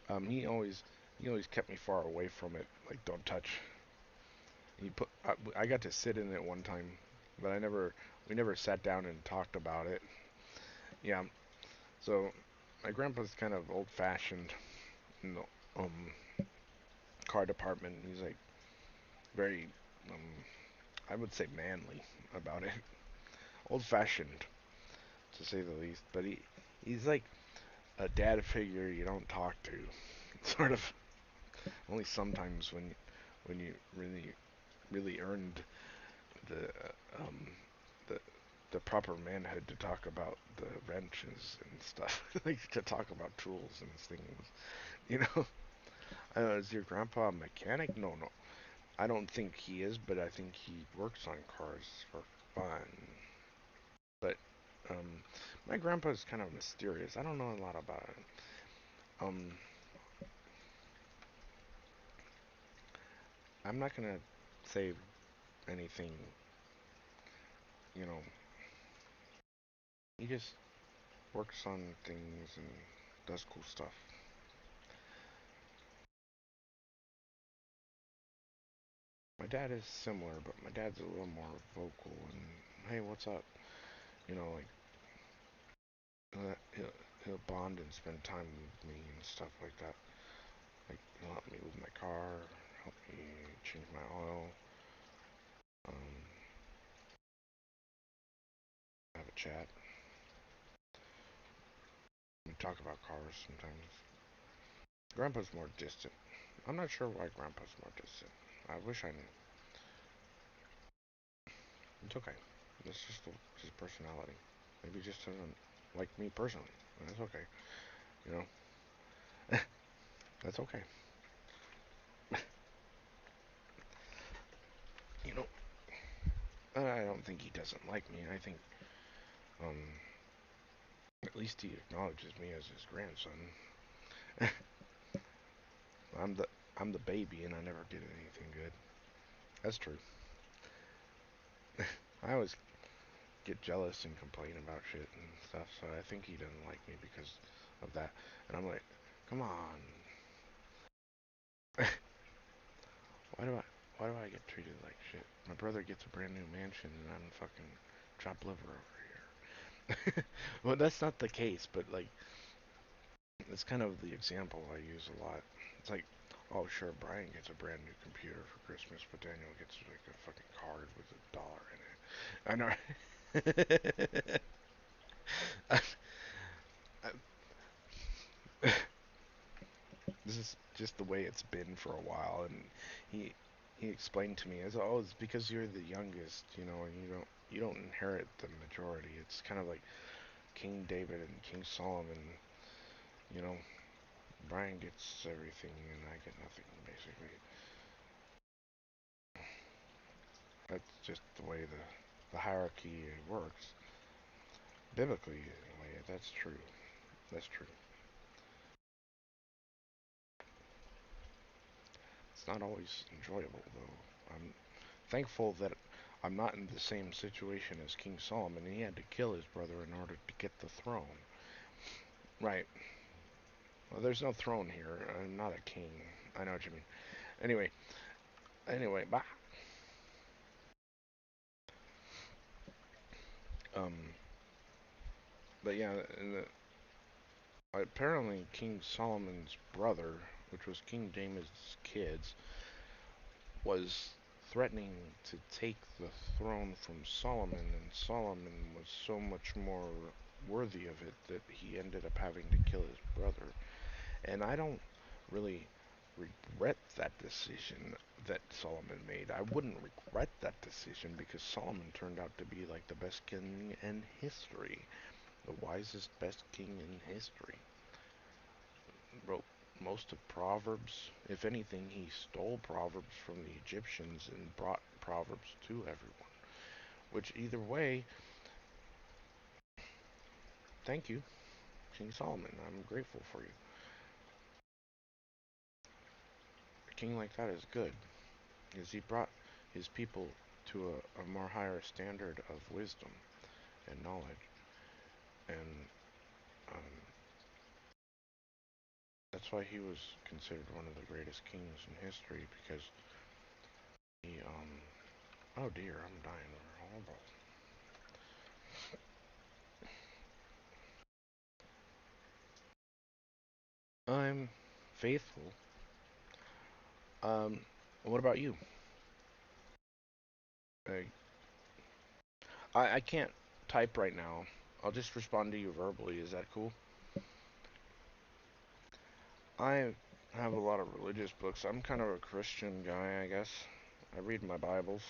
um, he always he always kept me far away from it. Like, don't touch. I got to sit in it one time, but we never sat down and talked about it. Yeah, so my grandpa's kind of old-fashioned in the car department. He's like very, um, I would say manly about it. Old-fashioned, to say the least. But he's like a dad figure you don't talk to, sort of. Only sometimes when you really earned the um, the the proper manhood to talk about the wrenches and stuff, like to talk about tools and things. You know, is your grandpa a mechanic? No, no. I don't think he is, but I think he works on cars for fun. But um, my grandpa's kind of mysterious. I don't know a lot about him. Um, I'm not gonna say anything. You know, he just works on things and does cool stuff. My dad is similar, but my dad's a little more vocal and hey, what's up? You know, like he'll bond and spend time with me and stuff like that. Like he'll help me with my car, help me change my oil, um, have a chat. We talk about cars sometimes. Grandpa's more distant. I'm not sure why Grandpa's more distant. I wish I knew. It's okay. That's just his personality. Maybe he just doesn't like me personally. That's okay. You know, that's okay. You know, I don't think he doesn't like me. I think, um, at least he acknowledges me as his grandson. I'm the I'm the baby, and I never did anything good. That's true. I always get jealous and complain about shit and stuff. So I think he doesn't like me because of that. And I'm like, come on, why do I why do I get treated like shit? My brother gets a brand new mansion, and I'm fucking chopped liver over here. Well, that's not the case, but like it's kind of the example I use a lot. It's like, oh sure, Brian gets a brand new computer for Christmas, but Daniel gets like a fucking card with $1 in it. I know. This is just the way it's been for a while, and he he explained to me as, oh, it's because you're the youngest, you know, and you don't inherit the majority. It's kind of like King David and King Solomon, you know. Brian gets everything, and I get nothing, basically. That's just the way the hierarchy works. Biblically, anyway, that's true. That's true. It's not always enjoyable, though. I'm thankful that I'm not in the same situation as King Solomon. He had to kill his brother in order to get the throne. Right. Well, there's no throne here. I'm not a king. I know what you mean. Anyway, bah. Um, but yeah, apparently King Solomon's brother, which was King David's kids, was threatening to take the throne from Solomon, and Solomon was so much more worthy of it that he ended up having to kill his brother. And I don't really regret that decision that Solomon made. I wouldn't regret that decision because Solomon turned out to be like the best king in history, the wisest, best king in history. Wrote most of Proverbs. If anything, he stole Proverbs from the Egyptians and brought Proverbs to everyone. Which, either way, thank you, King Solomon. I'm grateful for you. A king like that is good, because he brought his people to a more higher standard of wisdom and knowledge. And um, that's why he was considered one of the greatest kings in history, because he, oh dear, I'm dying. Horrible. I'm faithful. Um, what about you? I, I can't type right now. I'll just respond to you verbally. Is that cool? I have a lot of religious books. I'm kind of a Christian guy, I guess. I read my Bibles.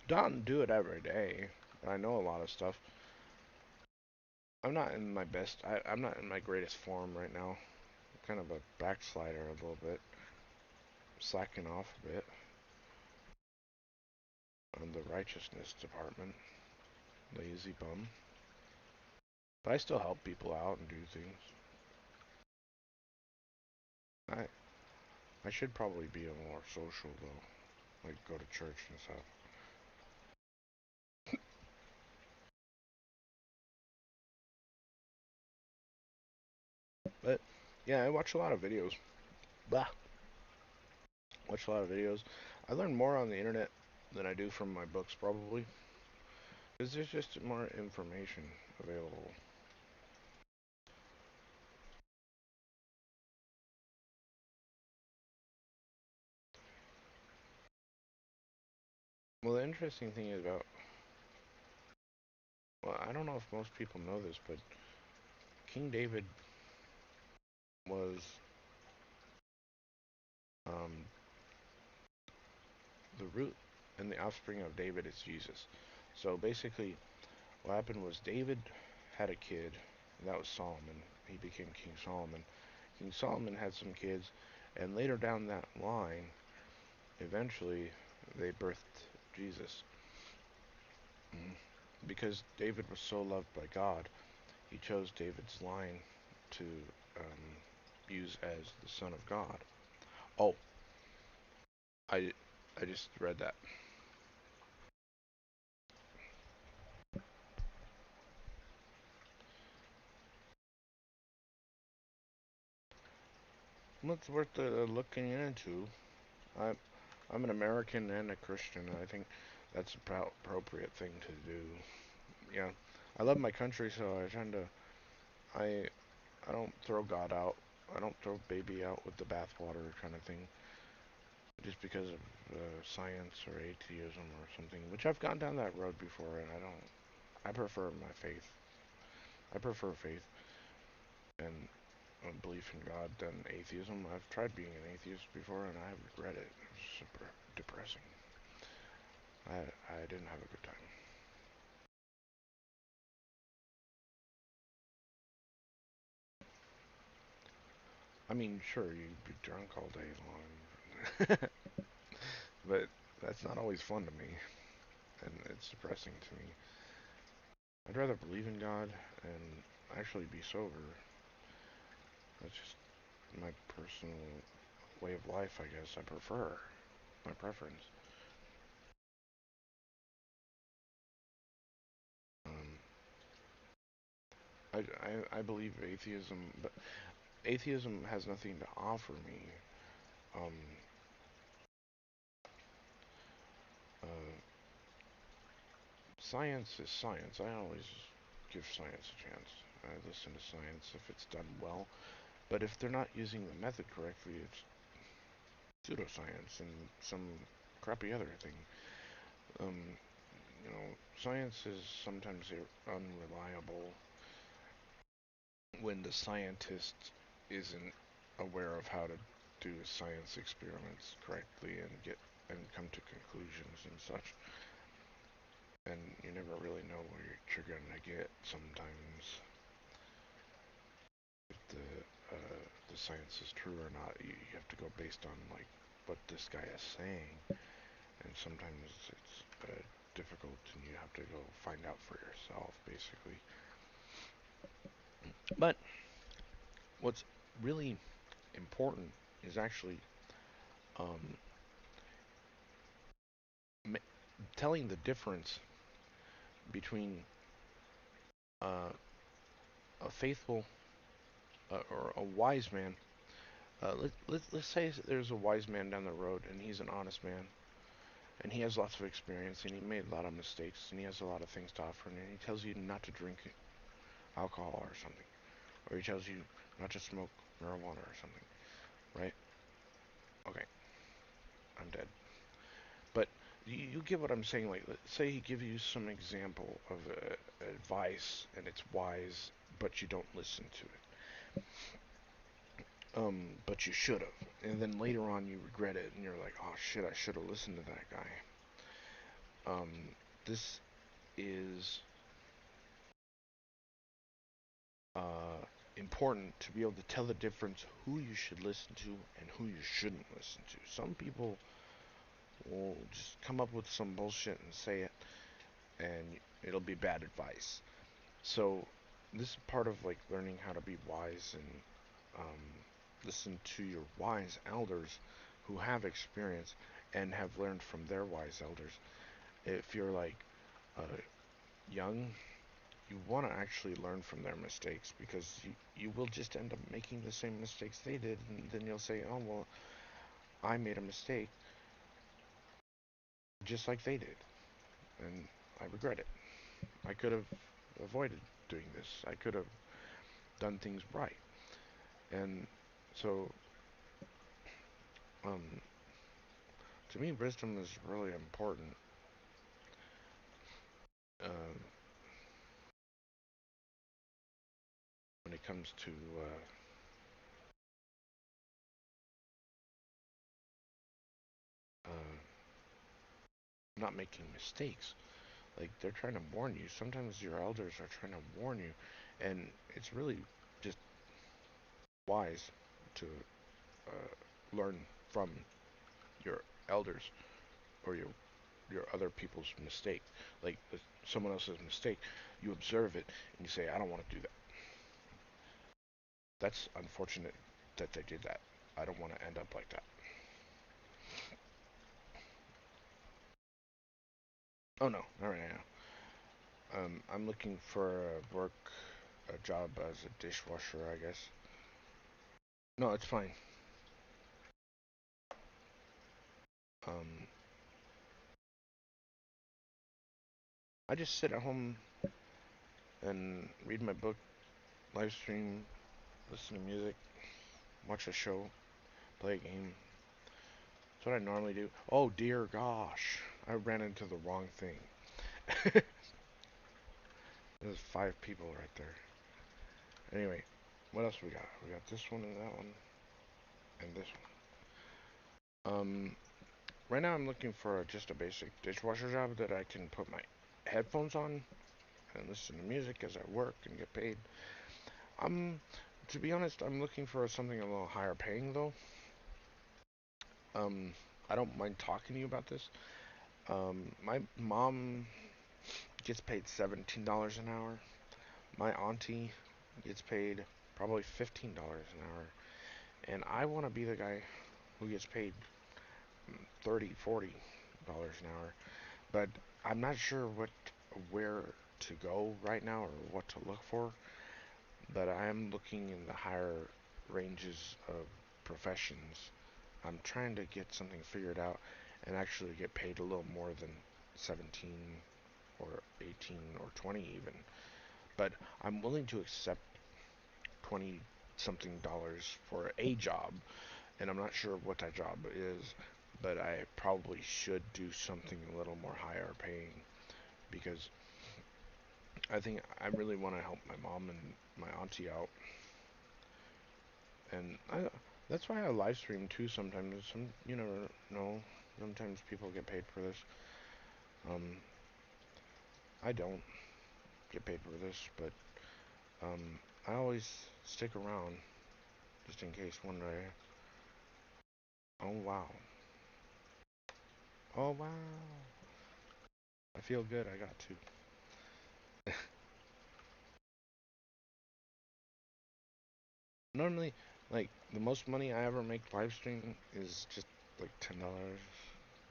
Don't do it every day, but I know a lot of stuff. I'm not in my best. I'm not in my greatest form right now. I'm kind of a backslider a little bit, slacking off a bit on the righteousness department. Lazy bum. But I still help people out and do things. I I should probably be a more social though, like go to church and stuff. But yeah, I watch a lot of videos. Blah. Watch a lot of videos. I learn more on the internet than I do from my books probably, because there's just more information available. Well, the interesting thing is about, well, I don't know if most people know this, but King David was um, the root and the offspring of David is Jesus. So basically, what happened was David had a kid, and that was Solomon. He became King Solomon. King Solomon had some kids, and later down that line, eventually, they birthed Jesus. Mhm. Because David was so loved by God, he chose David's line to um, use as the Son of God. Oh, I, I just read that. What's worth looking into? I, I'm an American and a Christian, and I think that's a appropriate thing to do. Yeah, I love my country, so I tend to. I I don't throw God out. I don't throw baby out with the bathwater kind of thing, just because of science or atheism or something. Which I've gone down that road before, and I don't. I prefer my faith. I prefer faith and belief in God than atheism. I've tried being an atheist before, and I regret it. It's super depressing. I didn't have a good time. I mean, sure, you'd be drunk all day long, but that's not always fun to me, and it's depressing to me. I'd rather believe in God and actually be sober. That's just my personal way of life, I guess. I prefer my preference. Um, I believe atheism, but atheism has nothing to offer me. Um, uh, Science is science. I always give science a chance. I listen to science if it's done well. But if they're not using the method correctly, it's pseudoscience and some crappy other thing. Um, Science is sometimes unreliable when the scientist isn't aware of how to do science experiments correctly and come to conclusions and such. And you never really know where you're gonna get sometimes if the science is true or not. You have to go based on like what this guy is saying, and sometimes it's difficult, and you have to go find out for yourself, basically. But what's really important is actually um, telling the difference between uh, a faithful or a wise man. Let's say there's a wise man down the road, and he's an honest man, and he has lots of experience, and he made a lot of mistakes, and he has a lot of things to offer, and he tells you not to drink alcohol or something, or he tells you not to smoke marijuana or something, right? Okay, I'm dead. But you get what I'm saying. Like, let's say he gives you some example of advice, and it's wise, but you don't listen to it. But you should have. And then later on, you regret it, and you're like, oh shit, I should have listened to that guy. This is uh, important to be able to tell the difference who you should listen to and who you shouldn't listen to. Some people will just come up with some bullshit and say it, and it'll be bad advice. So this is part of like learning how to be wise and um, listen to your wise elders who have experience and have learned from their wise elders. If you're like uh, young, you want to actually learn from their mistakes because you will just end up making the same mistakes they did, and then you'll say, oh, well, I made a mistake just like they did, and I regret it. I could have avoided doing this. I could have done things right. And so, um, to me, wisdom is really important. Uh, when it comes to uh, not making mistakes. Like they're trying to warn you. Sometimes your elders are trying to warn you, and it's really just wise to learn from your elders or your other people's mistake. Like someone else's mistake, you observe it and you say, "I don't want to do that." That's unfortunate that they did that. I don't want to end up like that. Oh no, not right now. I'm looking for a job as a dishwasher, I guess. No, it's fine. Um, I just sit at home and read my book, live stream, listen to music, watch a show, play a game. That's what I normally do. Oh dear gosh, I ran into the wrong thing. There's 5 people right there. Anyway, what else we got? We got this one and that one and this one. Right now I'm looking for just a basic dishwasher job that I can put my headphones on and listen to music as I work and get paid. I'm, to be honest, I'm looking for something a little higher paying though. Um, I don't mind talking to you about this. My mom gets paid $17 an hour. My auntie gets paid probably $15 an hour. And I want to be the guy who gets paid 30, $40 an hour. But I'm not sure where to go right now or what to look for. But I am looking in the higher ranges of professions. I'm trying to get something figured out and actually get paid a little more than 17 or 18 or 20 even. But I'm willing to accept 20 something dollars for a job, and I'm not sure what that job is, but I probably should do something a little more higher paying because I think I really want to help my mom and my auntie out, and That's why I live stream too sometimes. You never know. Sometimes people get paid for this. Um, I don't get paid for this, but I always stick around just in case one day. Oh wow. Oh wow. I feel good. I got two. Normally, like the most money I ever make live streaming is just like $10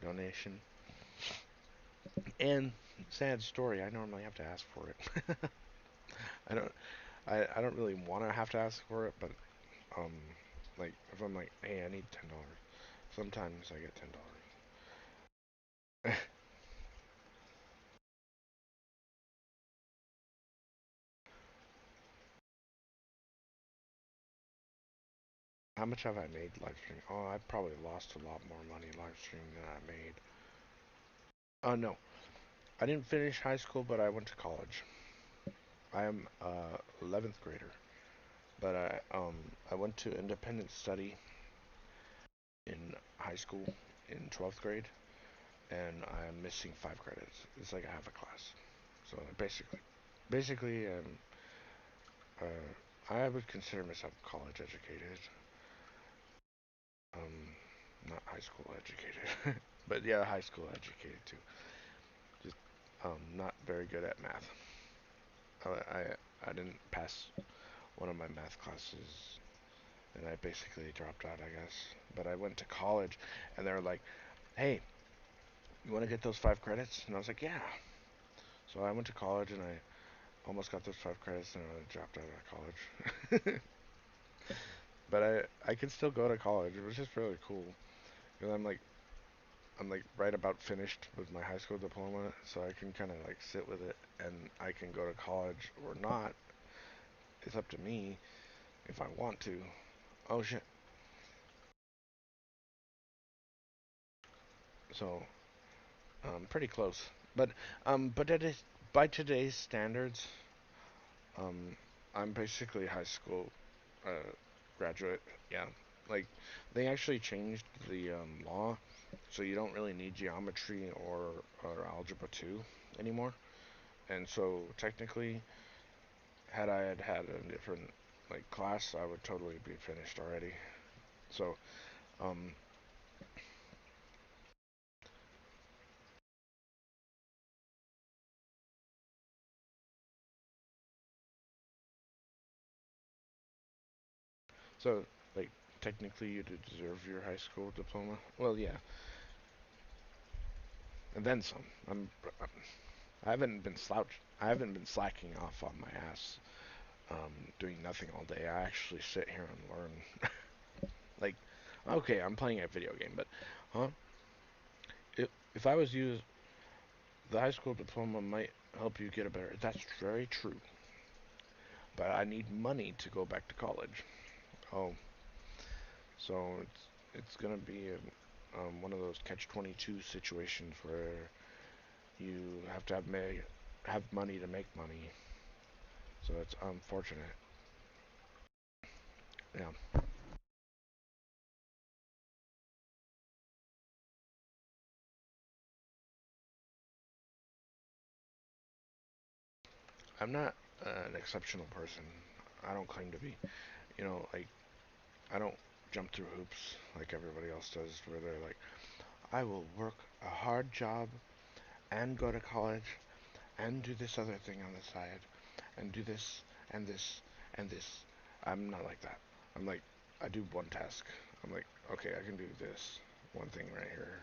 donation. And sad story, I normally have to ask for it. I don't I don't really want to have to ask for it, but um like if I'm like, hey, I need $10, sometimes I get $10. How much have I made live streaming? Oh, I probably lost a lot more money live streaming than I made. Oh no, I didn't finish high school, but I went to college. I am 11th grader, but I went to independent study in high school in 12th grade, and I'm missing 5 credits. It's like I have a class. So basically, I would consider myself college educated, um, not high school educated, but yeah, high school educated too. Just not very good at math. I didn't pass one of my math classes, and I basically dropped out, I guess. But I went to college, and they were like, "Hey, you want to get those 5 credits?" And I was like, "Yeah." So I went to college, and I almost got those 5 credits, and I dropped out of college. But I could still go to college. It was just really cool because I'm like right about finished with my high school diploma, so I can kind of like sit with it, and I can go to college or not. It's up to me if I want to. Oh shit. So pretty close. But it is by today's standards. Um, I'm basically high school uh, graduate. Yeah, like they actually changed the law, so you don't really need geometry or algebra two anymore. And so technically, had I had a different like class, I would totally be finished already. So um, so like technically you deserve your high school diploma. Well, yeah, and then some. I haven't been slouch. I haven't been slacking off on my ass, doing nothing all day. I actually sit here and learn. Like, okay, I'm playing a video game, but, huh? If I was you, the high school diploma might help you get a better. That's very true. But I need money to go back to college. Oh, so it's gonna be one of those catch-22 situations where you have to have money to make money. So it's unfortunate. Yeah, I'm not an exceptional person. I don't claim to be. Like I don't jump through hoops like everybody else does, where they're like, I will work a hard job and go to college and do this other thing on the side and do this and this and this. I'm not like that. I'm like, I do one task. I'm like, okay, I can do this one thing right here,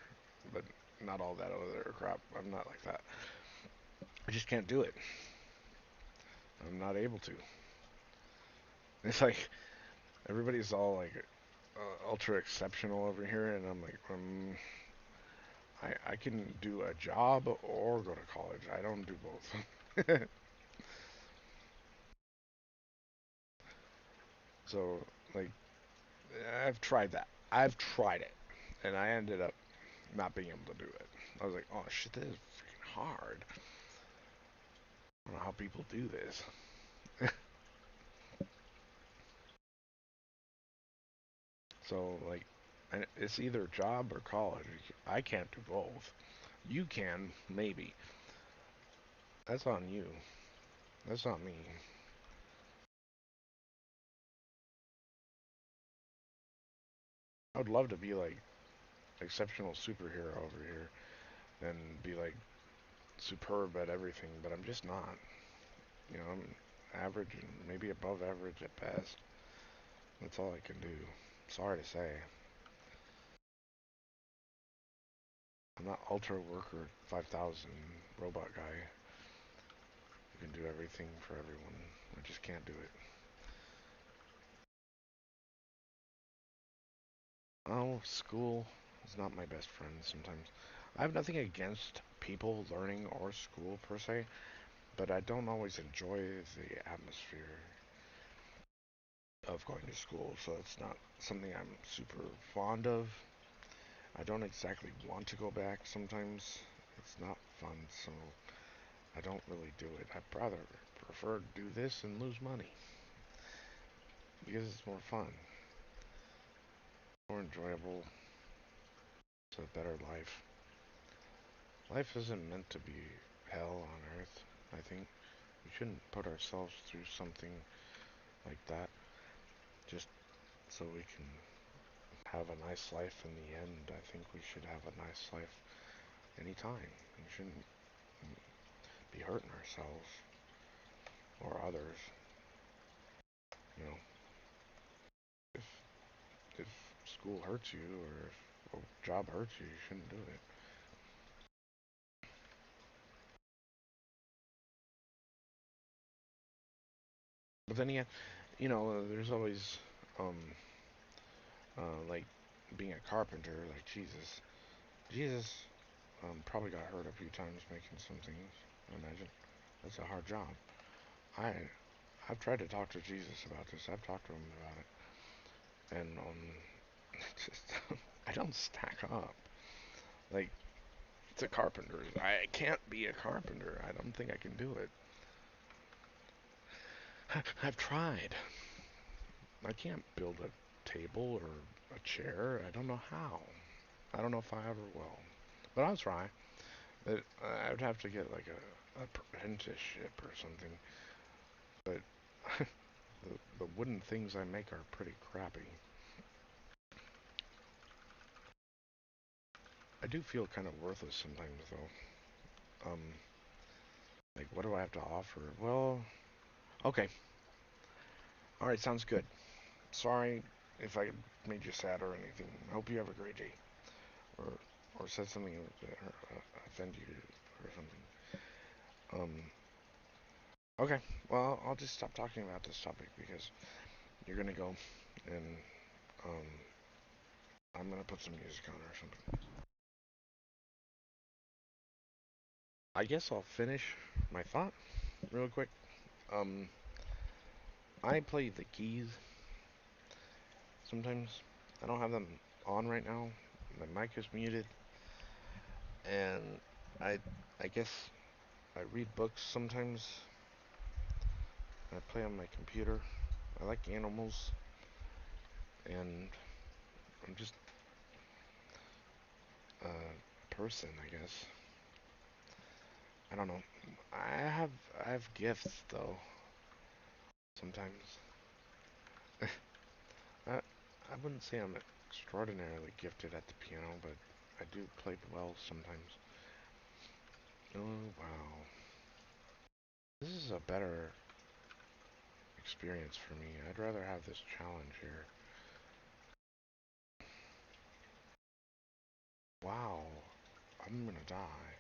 but not all that other crap. I'm not like that. I just can't do it. I'm not able to. It's like everybody's all like ultra exceptional over here, and I'm like, I can do a job or go to college. I don't do both. So, like, I've tried that. I've tried it, and I ended up not being able to do it. I was like, oh shit, this is freaking hard. I don't know how people do this. So like, and it's either job or college. I can't do both. You can maybe. That's on you. That's not me. I would love to be like exceptional superhero over here and be like superb at everything, but I'm just not. You know, I'm average and maybe above average at best. That's all I can do. Sorry to say. I'm not Ultra Worker 5000 robot guy who can do everything for everyone. I just can't do it. Oh, school is not my best friend sometimes. I have nothing against people learning or school per se, but I don't always enjoy the atmosphere of going to school, so it's not something I'm super fond of. I don't exactly want to go back sometimes. It's not fun, so I don't really do it. I'd rather prefer to do this and lose money because it's more fun, more enjoyable. It's a better life. Life isn't meant to be hell on earth, I think. We shouldn't put ourselves through something like that just so we can have a nice life in the end. I think we should have a nice life anytime. We shouldn't be hurting ourselves or others. You know, if if school hurts you or if a job hurts you, you shouldn't do it. But then again, there's always um like being a carpenter. Like Jesus probably got hurt a few times making some things. I imagine that's a hard job. I I've tried to talk to Jesus about this. I've talked to him about it, and just I don't stack up. Like it's a carpenter. I can't be a carpenter. I don't think I can do it. I've tried. I can't build a table or a chair. I don't know how. I don't know if I ever will. But I'll try. I would have to get like a apprenticeship or something. But the wooden things I make are pretty crappy. I do feel kind of worthless sometimes though. Like what do I have to offer? Well, okay. All right, sounds good. Sorry if I made you sad or anything. I hope you have a great day. Or or said something that offend you or something. Um, okay. Well, I'll just stop talking about this topic because you're gonna go, and um, I'm gonna put some music on or something. I guess I'll finish my thought real quick. Um, I play the keys sometimes. I don't have them on right now. My mic is muted, and I I guess I read books sometimes. I play on my computer. I like animals, and I'm just a person, I guess. I don't know. I have I have gifts though. Sometimes I wouldn't say I'm extraordinarily gifted at the piano, but I do play well sometimes. Oh wow, this is a better experience for me. I'd rather have this challenge here. Wow, I'm gonna die.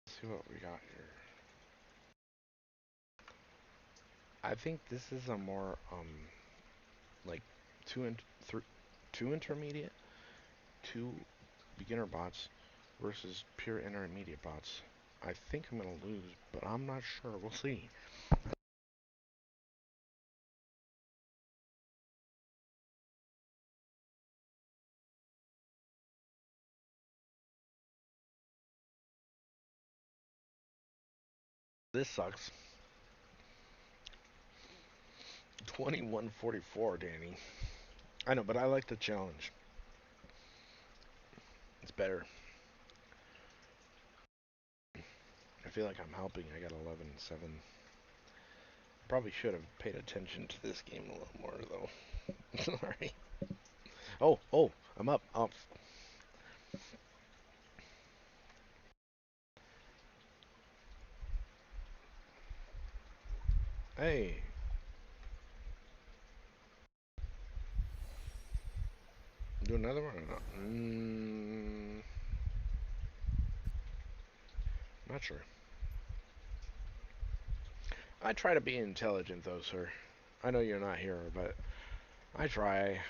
Let's see what we got here. I think this is a more like two and two intermediate, two beginner bots versus pure intermediate bots. I think I'm gonna lose, but I'm not sure. We'll see. This sucks. 2144, Danny. I know, but I like the challenge. It's better. I feel like I'm helping. I got 11-7. Probably should have paid attention to this game a little more, though. Sorry. Oh, I'm up. Oh, hey. Do another one or not? Not sure. I try to be intelligent, though, sir. I know you're not here, but I try.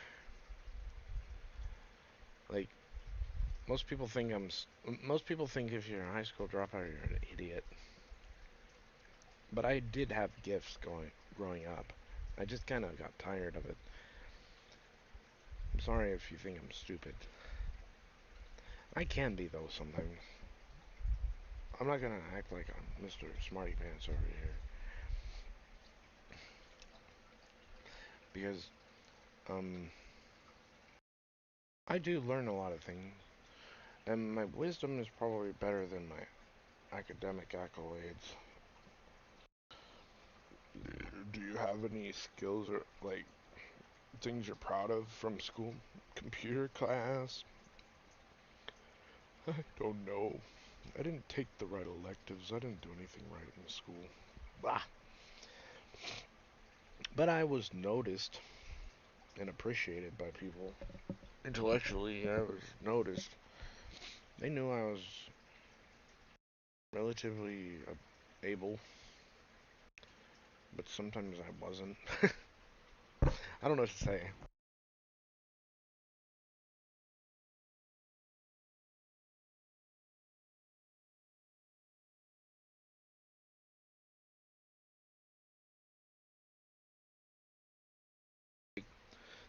Like, most people think most people think if you're a high school dropout, you're an idiot. But I did have gifts growing up. I just kind of got tired of it. I'm sorry if you think I'm stupid. I can be, though, sometimes. I'm not gonna act like I'm Mr. Smarty Pants over here. Because, um, I do learn a lot of things. And my wisdom is probably better than my academic accolades. Do you have any skills or, like, things you're proud of from school? Computer class? I don't know. I didn't take the right electives. I didn't do anything right in school. Bah. But I was noticed and appreciated by people. Intellectually, I was noticed. They knew I was relatively able, but sometimes I wasn't. I don't know what to say.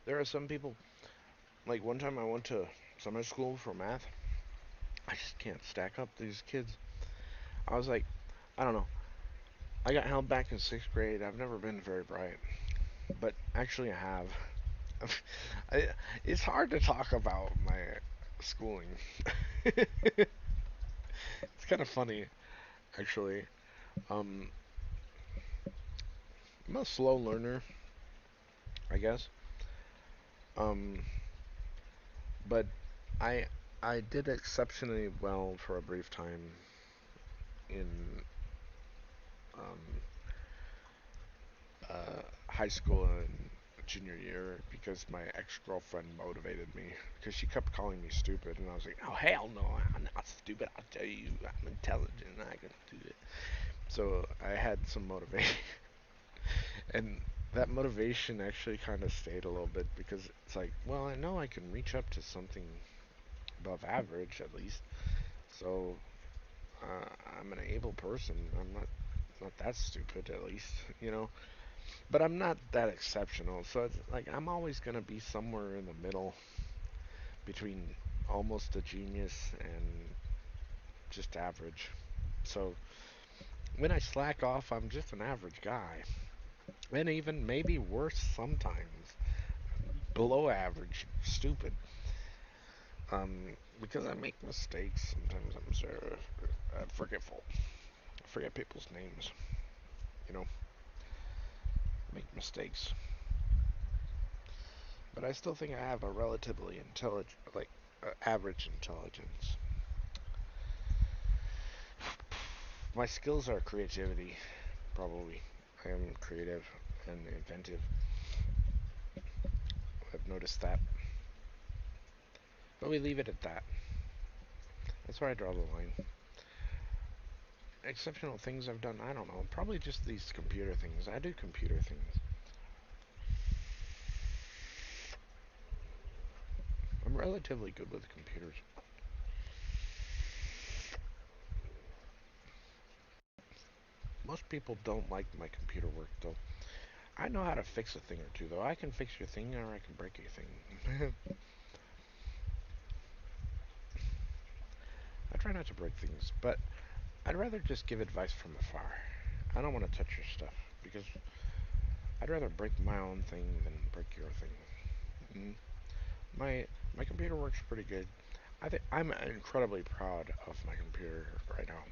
There are some people, like one time I went to summer school for math. I just can't stack up these kids. I was like, I don't know. I got held back in sixth grade. I've never been very bright, but actually I have. I, it's hard to talk about my schooling. It's kind of funny, actually. Um, I'm a slow learner, I guess. Um, but I I did exceptionally well for a brief time in um, high school and junior year because my ex-girlfriend motivated me because she kept calling me stupid and I was like, oh hell no, I'm not stupid. I'll tell you, I'm intelligent. I can do it. So I had some motivation, and that motivation actually kind of stayed a little bit because it's like, well, I know I can reach up to something above average at least. So I'm an able person. I'm not that stupid at least, you know. But I'm not that exceptional. So it's like I'm always gonna be somewhere in the middle between almost a genius and just average. So when I slack off, I'm just an average guy, and even maybe worse sometimes, below average, stupid. Because I make mistakes. Sometimes I'm so forgetful. I forget people's names. You know, make mistakes. But I still think I have a relatively intelligent, like average intelligence. My skills are creativity, probably. I am creative and inventive. I've noticed that. But we leave it at that. That's where I draw the line. Exceptional things I've done, I don't know. Probably just these computer things. I do computer things. I'm relatively good with computers. Most people don't like my computer work, though. I know how to fix a thing or two, though. I can fix your thing or I can break your thing. I try not to break things, but I'd rather just give advice from afar. I don't want to touch your stuff because I'd rather break my own thing than break your thing. Mm. My my computer works pretty good. I'm incredibly proud of my computer right now.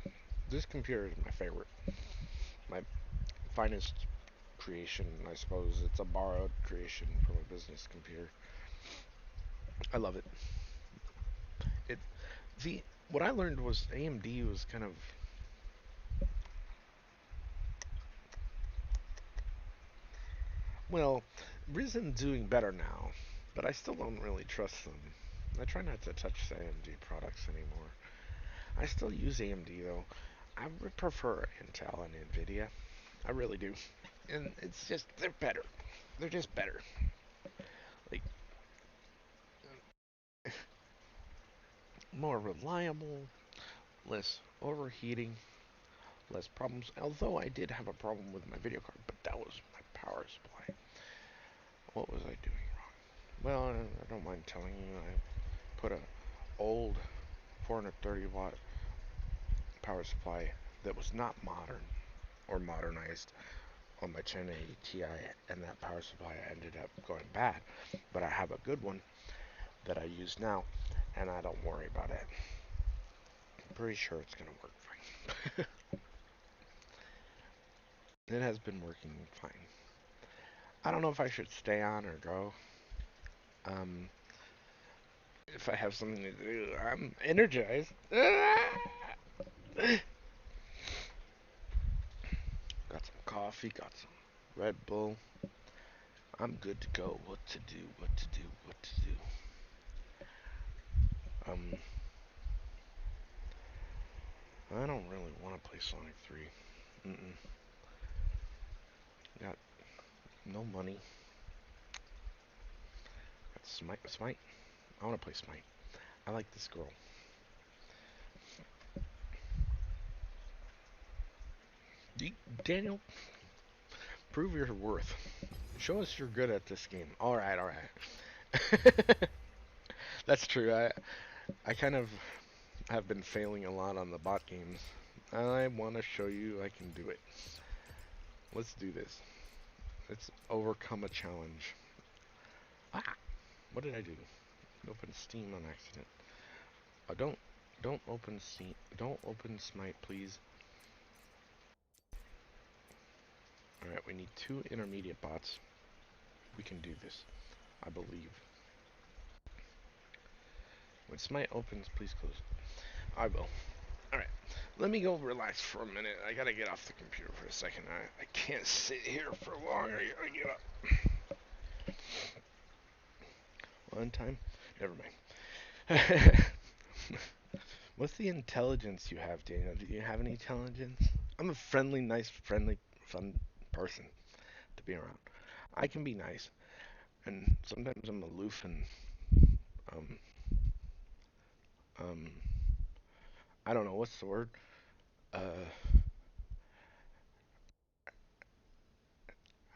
This computer is my favorite, my finest creation, I suppose. It's a borrowed creation from a business computer. I love it. It the what I learned was AMD was kind of, well, Ryzen's doing better now, but I still don't really trust them. I try not to touch the AMD products anymore. I still use AMD though. I would prefer Intel and Nvidia. I really do. And it's just they're better. They're just better. Like more reliable, less overheating, less problems. Although I did have a problem with my video card, but that was my power supply. What was I doing wrong? Well, I don't mind telling you. I put a old 430 watt power supply that was not modern or modernized on my 1080 Ti, and that power supply ended up going bad. But I have a good one that I use now, and I don't worry about it. I'm pretty sure it's gonna work fine. It has been working fine. I don't know if I should stay on or go. Um, if I have something to do, I'm energized. Got some coffee, got some Red Bull. I'm good to go. What to do, what to do, what to do. Um, I don't really want to play Sonic 3. Mm-mm. Got no money. Got Smite. Smite? I want to play Smite. I like this girl. Daniel, prove your worth. Show us you're good at this game. Alright, alright. That's true. I kind of have been failing a lot on the bot games. I want to show you I can do it. Let's do this. Let's overcome a challenge. Ah! What did I do? Open Steam on accident. Oh, don't open Steam. Don't open Smite, please. Alright, we need 2 intermediate bots. We can do this, I believe. When Smite opens, please close it. I will. Alright, let me go relax for a minute. I gotta get off the computer for a second. I can't sit here for long. I gotta get up. One time? Never mind. What's the intelligence you have, Daniel? Do you have any intelligence? I'm a friendly, nice, friendly, fun person to be around. I can be nice, and sometimes I'm aloof and um um I don't know what's the word. Uh,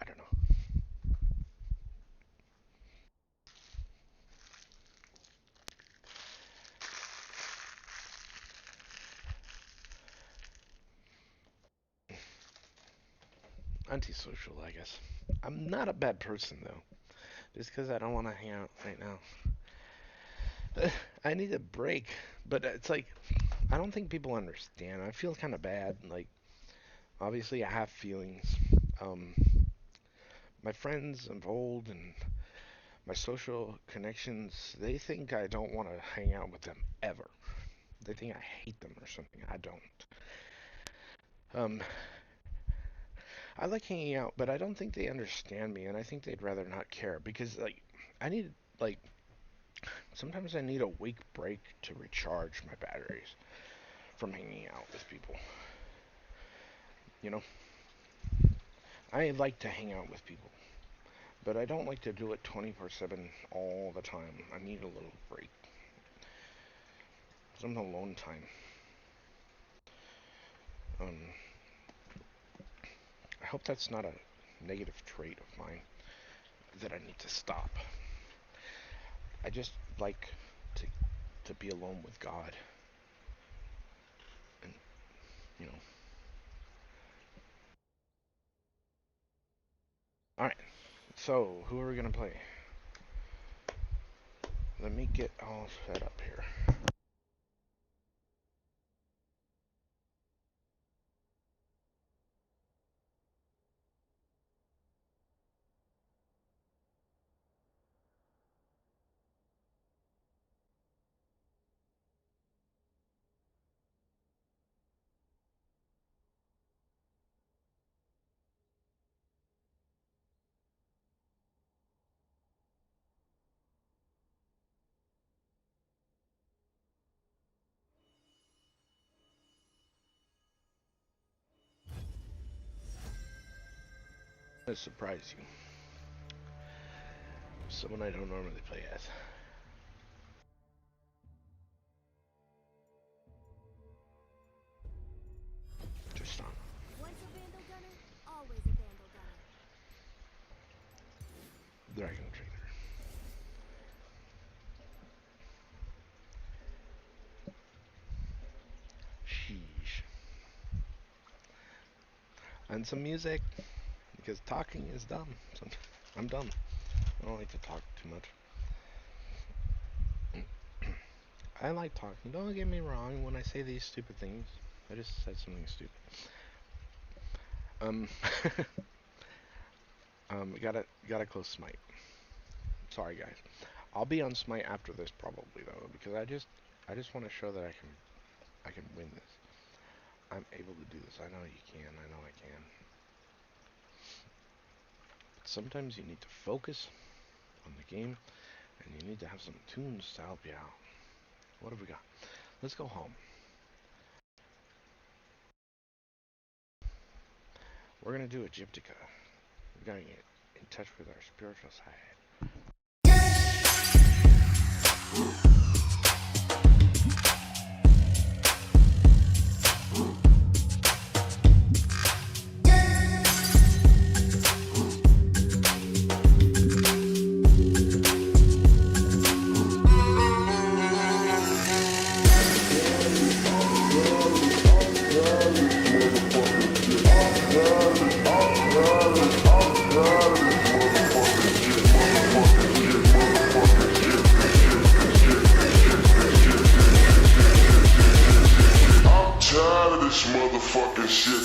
I don't know. Antisocial, I guess. I'm not a bad person though. Just because I don't want to hang out right now. I need a break, but it's like I don't think people understand. I feel kind of bad. Like obviously I have feelings. Um, my friends of old and my social connections, they think I don't want to hang out with them ever. They think I hate them or something. I don't. Um, I like hanging out, but I don't think they understand me, and I think they'd rather not care because, like, I need, like, sometimes I need a week break to recharge my batteries from hanging out with people. You know, I like to hang out with people, but I don't like to do it 24/7 all the time. I need a little break, some alone time. Um, I hope that's not a negative trait of mine that I need to stop. I just like to be alone with God, and you know, Alright, so who are we gonna play? Let me get all set up here. I'm gonna surprise you. Someone I don't normally play as. Tristana. Once a Vandal Gunner, always a Vandal Gunner. Dragon Trainer. Sheesh. And some music, because talking is dumb. I'm dumb. I don't like to talk too much. I like talking. Don't get me wrong when I say these stupid things. I just said something stupid. Gotta close Smite. Sorry guys. I'll be on Smite after this probably though, because I just want to show that I can win this. I'm able to do this. I know you can. I know I can. But sometimes you need to focus on the game, and you need to have some tunes to help you out. What have we got? Let's go home. We're gonna do Egyptica. We gotta get in touch with our spiritual side. Motherfucking shit.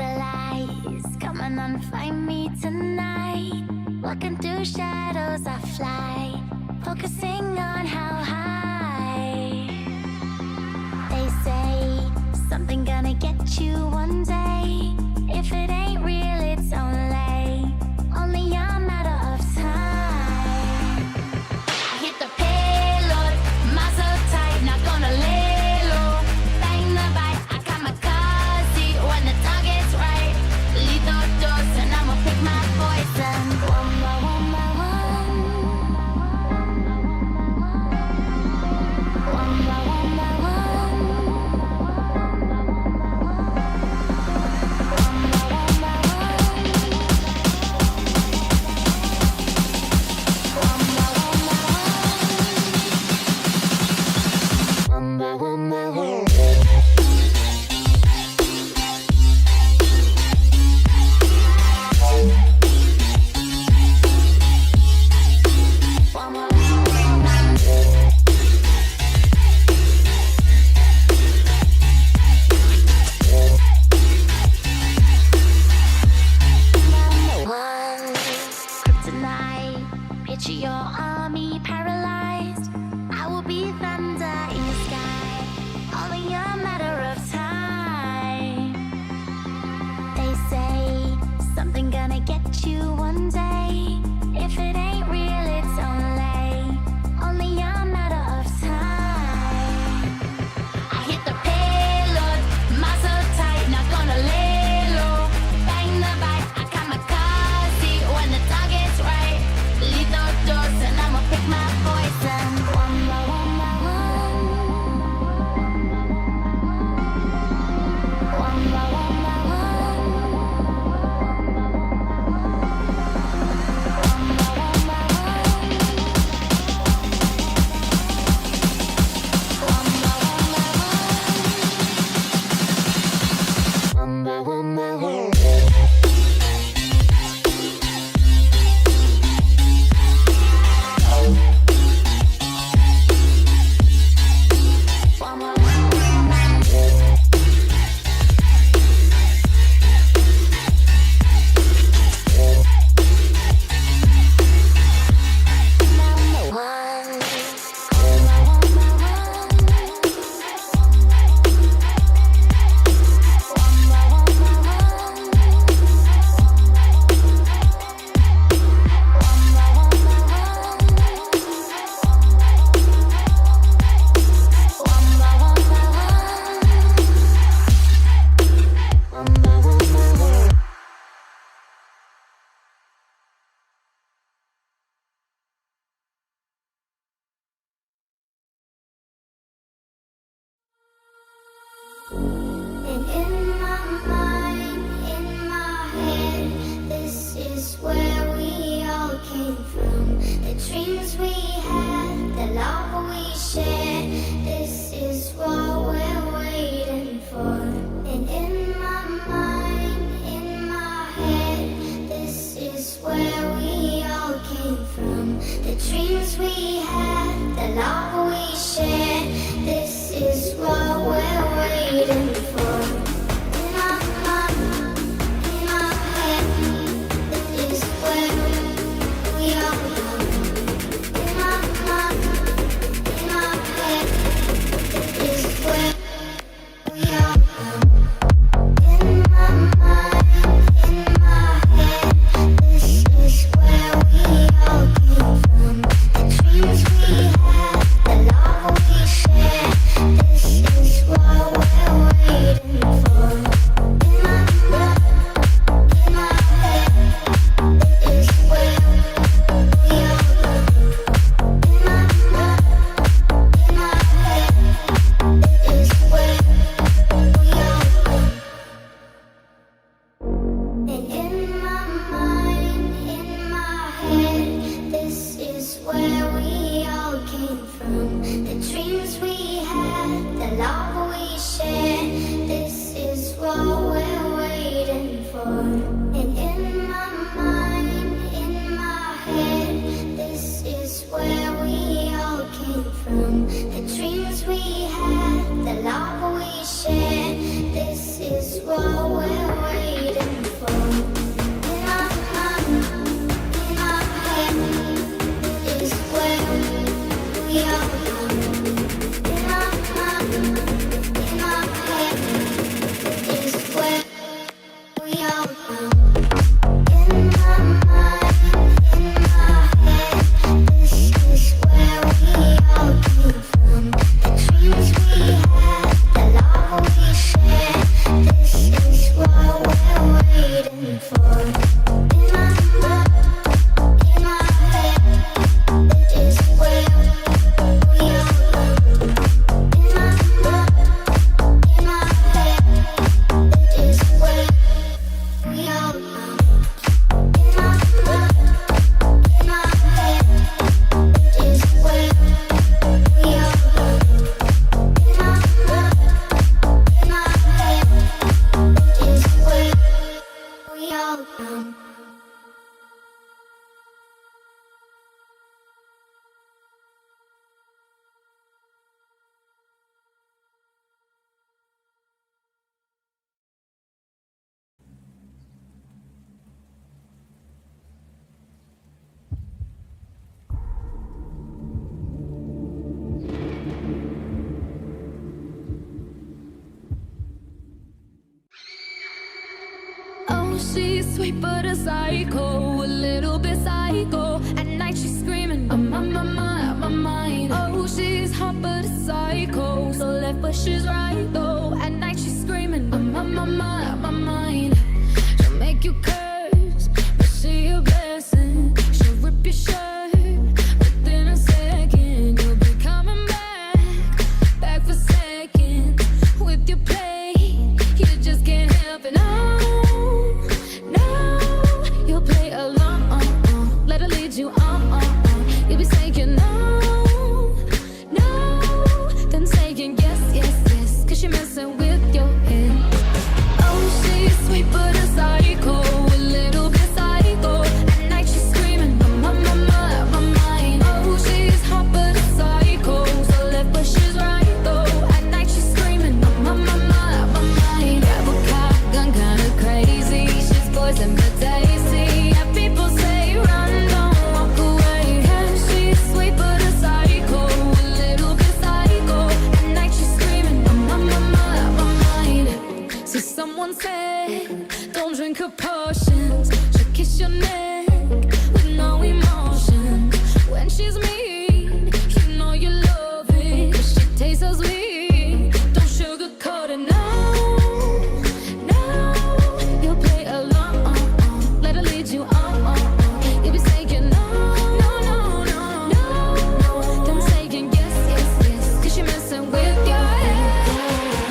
the lights, come on and find me tonight. Walking through shadows I fly, focusing on how high. They say something gonna get you one day. If it ain't real, it's only a matter of time. I hit the payload, muzzle tight, not gonna lay low. Bang the bite, I kamikaze when the target's right. Lethal dose and I'ma pick my poison. One by one by one. One by one by one. One by one by one. One by one by one. One by one by one. Kryptonite, picture your army paralyzed. I will be thunder in the sky, only a matter of time. They say something gonna get you one day. If it ain't real, it's only a matter of time. I hit the payload, muzzle tight, not gonna lay low. Bang the bite, I kamikaze when the target's right. Lethal dose and I'ma pick my poison. One by one by one. One by one by one. One by one by one. One by one by one. One by one by one. And in my mind, in my head, this is where we all came from. The dreams we had, the love we shared, this is what we're waiting for. And in my mind, in my head, this is where we all came from. The dreams we had, the love we shared, this is what we're waiting for. In my mind, in my head, this is where we all come. In my mind, in my head, this is where we all come. In my mind, in my head, this is where we all came from. The dreams we had, the love we shared, this is what she's sweet but a psycho, a little bit psycho. At night she's screaming, I'm on my mind. Oh, she's hot but a psycho, so left but she's right though. At night she's screaming, I'm on my mind. She'll make you curse, but she a blessing. She'll rip your shirt within a second. You'll be coming back for seconds with your play. You just can't help it. No, you'll play along. Let her lead you on. You'll be saying no, then saying yes, 'cause you're messing with your head. Oh, she's sweet but a psycho, a little bit psycho. At night she's screaming, I'm on my mind. Oh, she's hot but a psycho, so left but she's right though. At night she's screaming, I'm on my mind. Grab a cop gun, kinda crazy. She's poison but tasty. Yeah, people say run, don't walk away. Yeah, she's sweet but a psycho, a little bit psycho. At night she's screaming, I'm on my mind. So someone said, don't drink her potions. She'll kiss your neck with no emotion. When she's mean, you know you love it. 'Cause she tastes so sweet, don't sugarcoat it. No, you'll play along. Let her lead you on. You'll be saying no, then saying yes, 'cause you're messing with your head.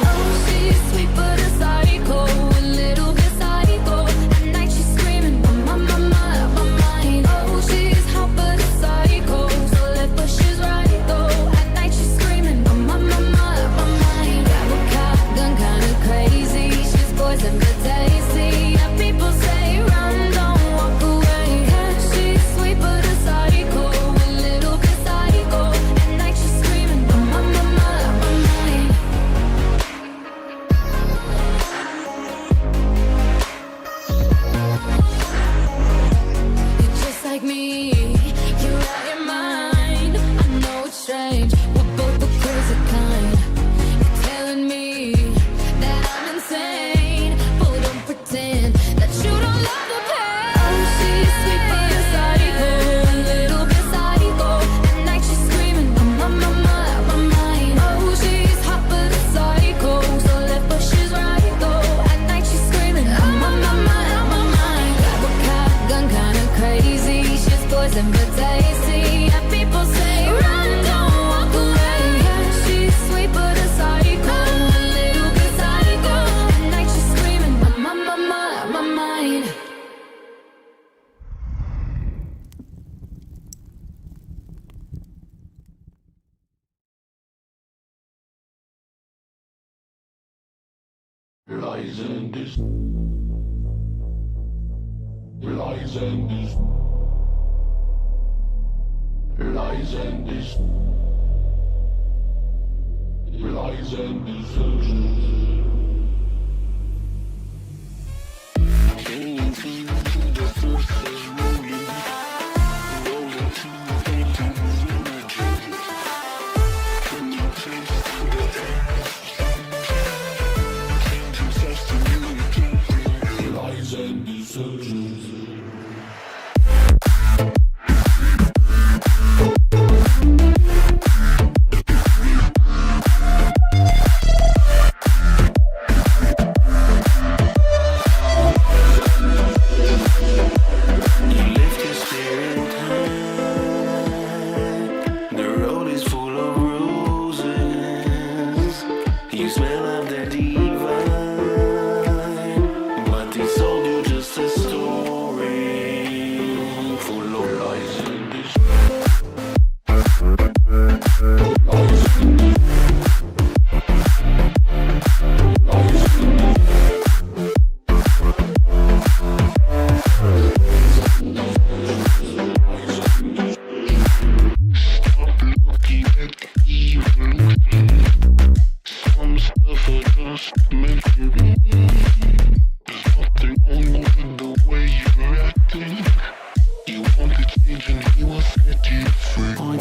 Oh, she's sweet but a psycho, a little bit psycho. At night she's screaming, I'm on my mind. Oh, she's hot but a psycho, so left but she's right though. At night she's screaming, I'm on my mind. Grab a cop gun, kinda crazy. She's poison but tasty. Yeah, people say run, don't walk away. Yeah, she's sweet but a psycho, a little bit psycho. At night she's screaming, I'm on my mind. You're just like me, you're out your mind. I know it's strange, we're both the crazy kind. You're telling me that I'm insane, but don't pretend that you don't love the pain. Oh, she's sweet but a psycho, a little bit psycho. At night she's screaming, I'm on my mind. Oh, she's hot but a psycho, so left but she's right though. At night she's screaming, I'm on my mind. Grab a cop gun, kinda crazy. She's poison but tasty. Yeah, people say run, don't walk away. Yeah, she's sweet but a psycho, a little bit psycho. At night she's screaming, I'm on my mind. Lies and this. Lies and this. Lies and this. Lies and this. Can you feel the forces rolling through into energy? Can you taste the air? Lies and desertions.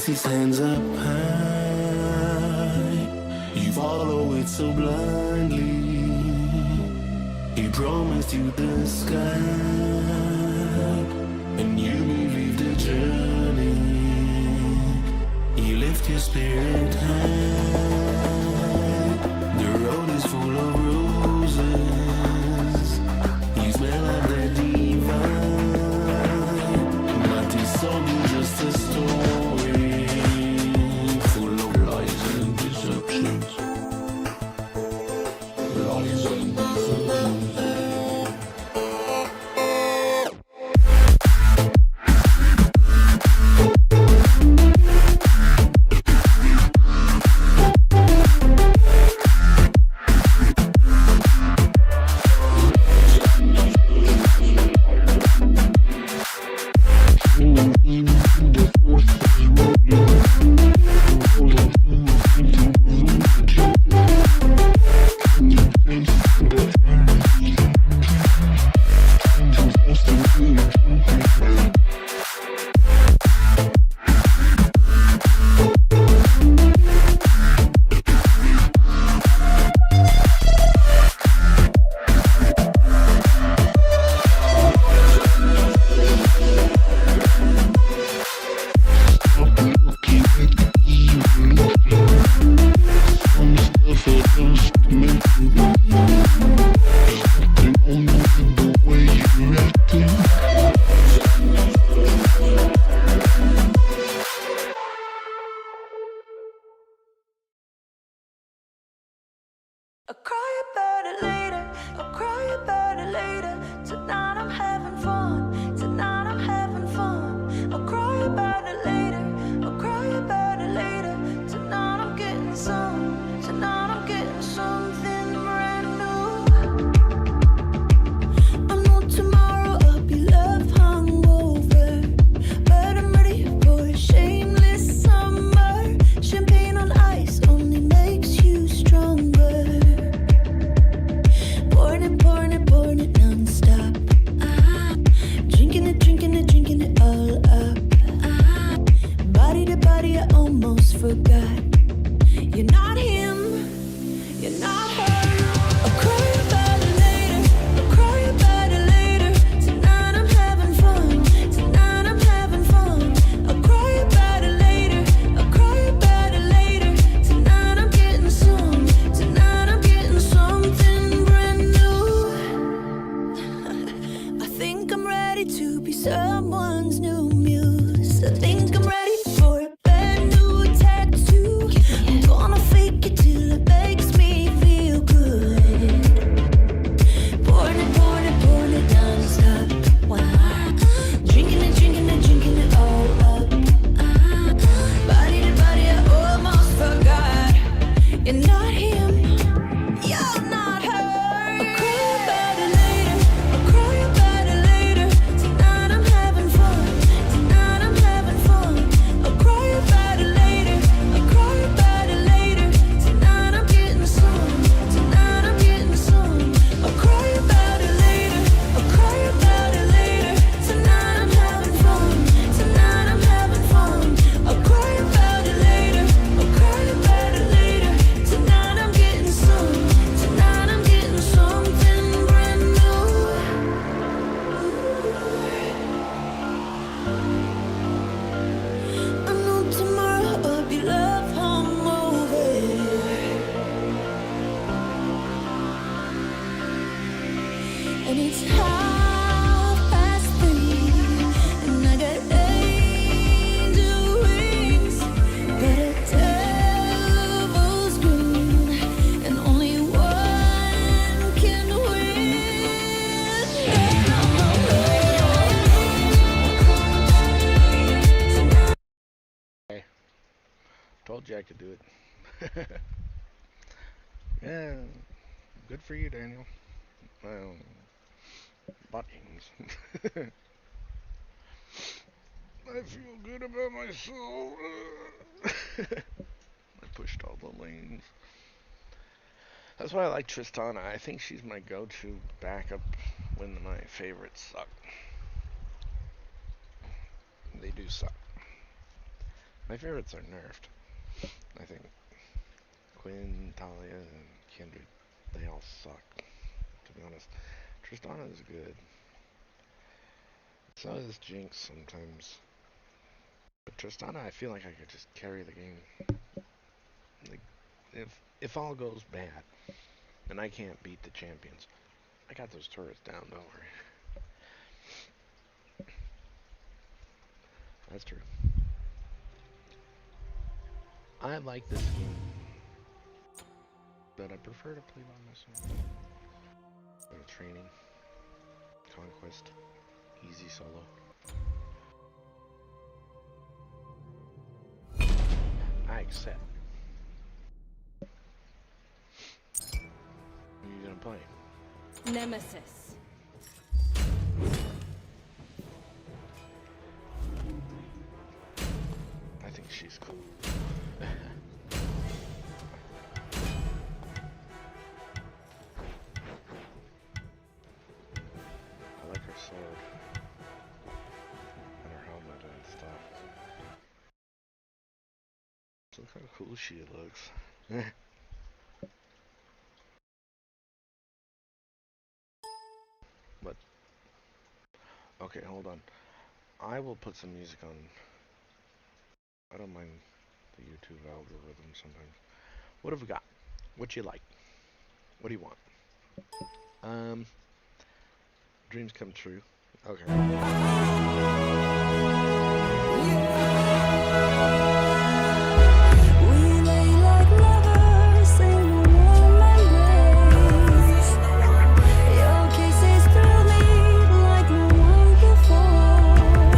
his hands up high. You follow it so blindly. He promised you the sky, and you believed the journey. He left your spirit high. The road is full of roses. You smell of the divine, but this song is just a story full of lies and deceptions. Lies and deceptions. I'll cry about it later, I'll cry about it later. Tonight I'm having fun, tonight I'm having fun. I'll cry about it later, I'll cry about it later. Tonight I'm getting some, tonight I'm getting something brand new. I know tomorrow I'll be left hungover, but I'm ready for a shameless summer. Champagne on ice only makes you stronger. Pouring it non-stop. Drinking it all up. Body to body, I almost forgot. You're not him, you're not her. I'll cry about it later, I'll cry about it later. Tonight I'm having fun, tonight I'm having fun. I'll cry about it later, I'll cry about it later. Tonight I'm getting some, tonight I'm getting something brand new. I think I'm ready to be someone's new muse. I think I'm ready for a brand new tattoo. I'm gonna fake it till it makes me feel good. Pouring it non-stop. Wow. Drinking it all up. Body to body, I almost forgot. You're not him, you're not her. I'll cry about it later, I'll cry about it later. Tonight I'm having fun, tonight I'm having fun. I'll cry about it later, I'll cry about it later. Tonight I'm getting some, tonight I'm getting some. I'll cry about it later, I'll cry about it later. Tonight I'm having fun, tonight I'm having fun. I'll cry about it later, I'll cry about it later. Tonight I'm getting some, tonight I'm getting something brand new. I know tomorrow I'll be left hungover, and it's 3:30, and I got angel wings, but a devil's grin, and only one can win. And I'm Okay. Told you I could do it. Yeah, good for you, Daniel. Buttons. I feel good about myself. I pushed all the lanes. That's why I like Tristana. I think she's my go-to backup when my favorites suck. They do suck. My favorites are nerfed. I think Quinn, Talia, and Kindred, they all suck, to be honest. Tristana is good. So is Jinx sometimes. But Tristana, I feel like I could just carry the game. Like, if all goes bad, and I can't beat the champions, I got those turrets down, don't worry. That's true. I like this game, but I prefer to play by myself. Training, Conquest, easy solo. I accept. Who are you gonna play? Nemesis. I think she's cool. I like her sword. And her helmet and stuff. Look how cool she looks. But okay, hold on. I will put some music on. I don't mind the YouTube algorithm sometimes. What have we got? What you like? What do you want? Dreams come true. Okay. We lay like lovers in a warm embrace. Your kisses thrill me like no one before.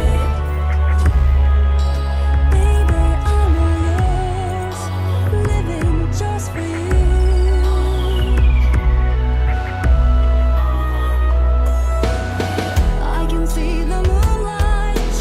Baby, I'm all yours, living just for you. I can see the moonlight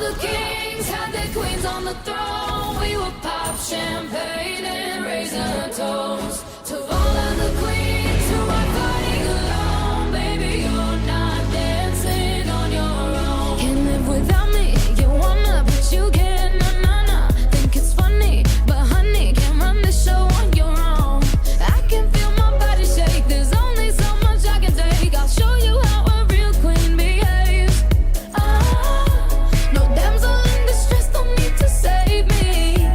of the kings had their queens on the throne. We would pop champagne and raise a toast to all of the queens who are fighting alone. Baby, you're not dancing on your own. Can't live without me, you wanna, but you can't. Nah. Think it's funny, but honey, can't run the show on your own. I can feel my body shake, there's only so much I can take. I'll show you how a real queen behaves. No damsel in distress, don't need to save me.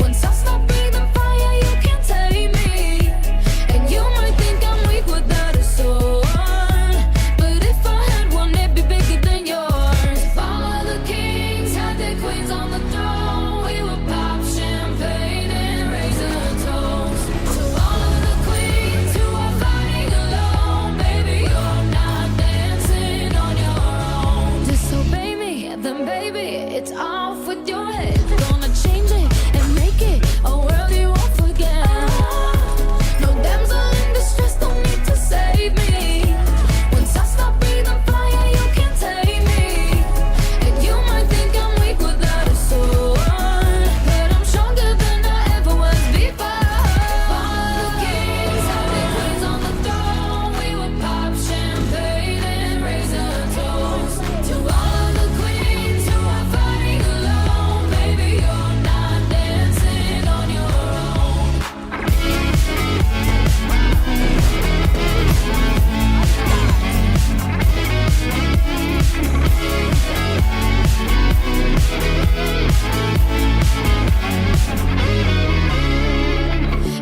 Once I stop breathing fire, you can't take me. And you might think I'm weak without a sword, but if I had one, it'd be bigger than yours. If all of the kings had their queens on the throne, we would pop champagne and raise a toast to all of the queens who are fighting alone. Baby, you're not dancing on your own. Disobey me, then baby, it's off with your head. Gonna change it and make it a world you won't forget. No damsel in distress, don't need to save me. Once I stop breathing fire, you can't take me. And you might think I'm weak without a sword, but I'm stronger than I ever was before. All of the kings had their queens on the throne. We would pop champagne and raise a toast to all of the queens who are fighting alone. Baby, you're not dancing on your own.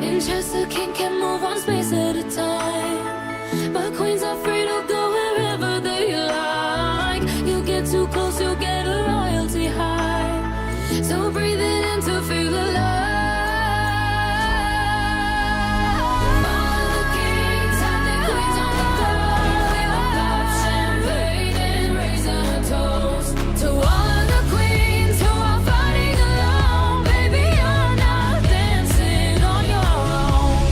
In Chester King can move one space at a time, but queens are free to go wherever they like. You get too close, you'll get a royalty high. So breathe it in to feel alive. All of the kings had their queens on the throne. We would pop champagne and raise a toast to all of the queens who are fighting alone. Baby, you're not dancing on your own.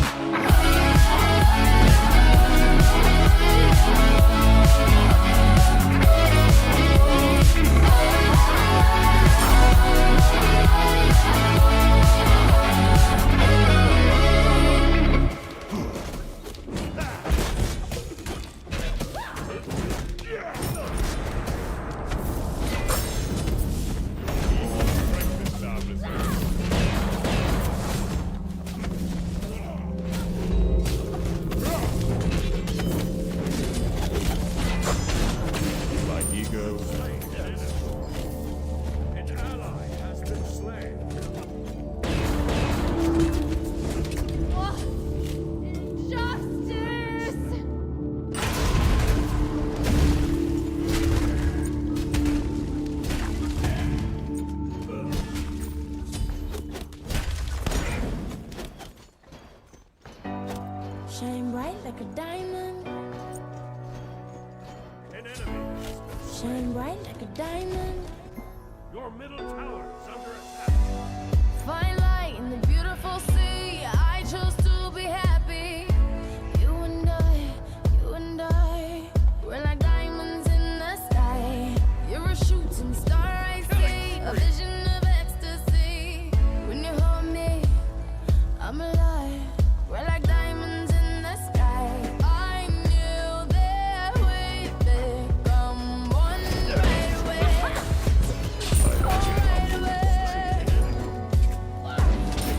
My ego. An ally has been slain. Justice! Shine bright like a diamond. An enemy has been slain. Shine bright like a diamond. Your middle tower is under attack. Find light in the beautiful sea. I chose to be happy. You and I, we're like diamonds in the sky. You're a shooting star, I see, a vision of ecstasy. When you hold me, I'm alive. We're like diamonds in the sky. I knew that we'd become one right away. Right away.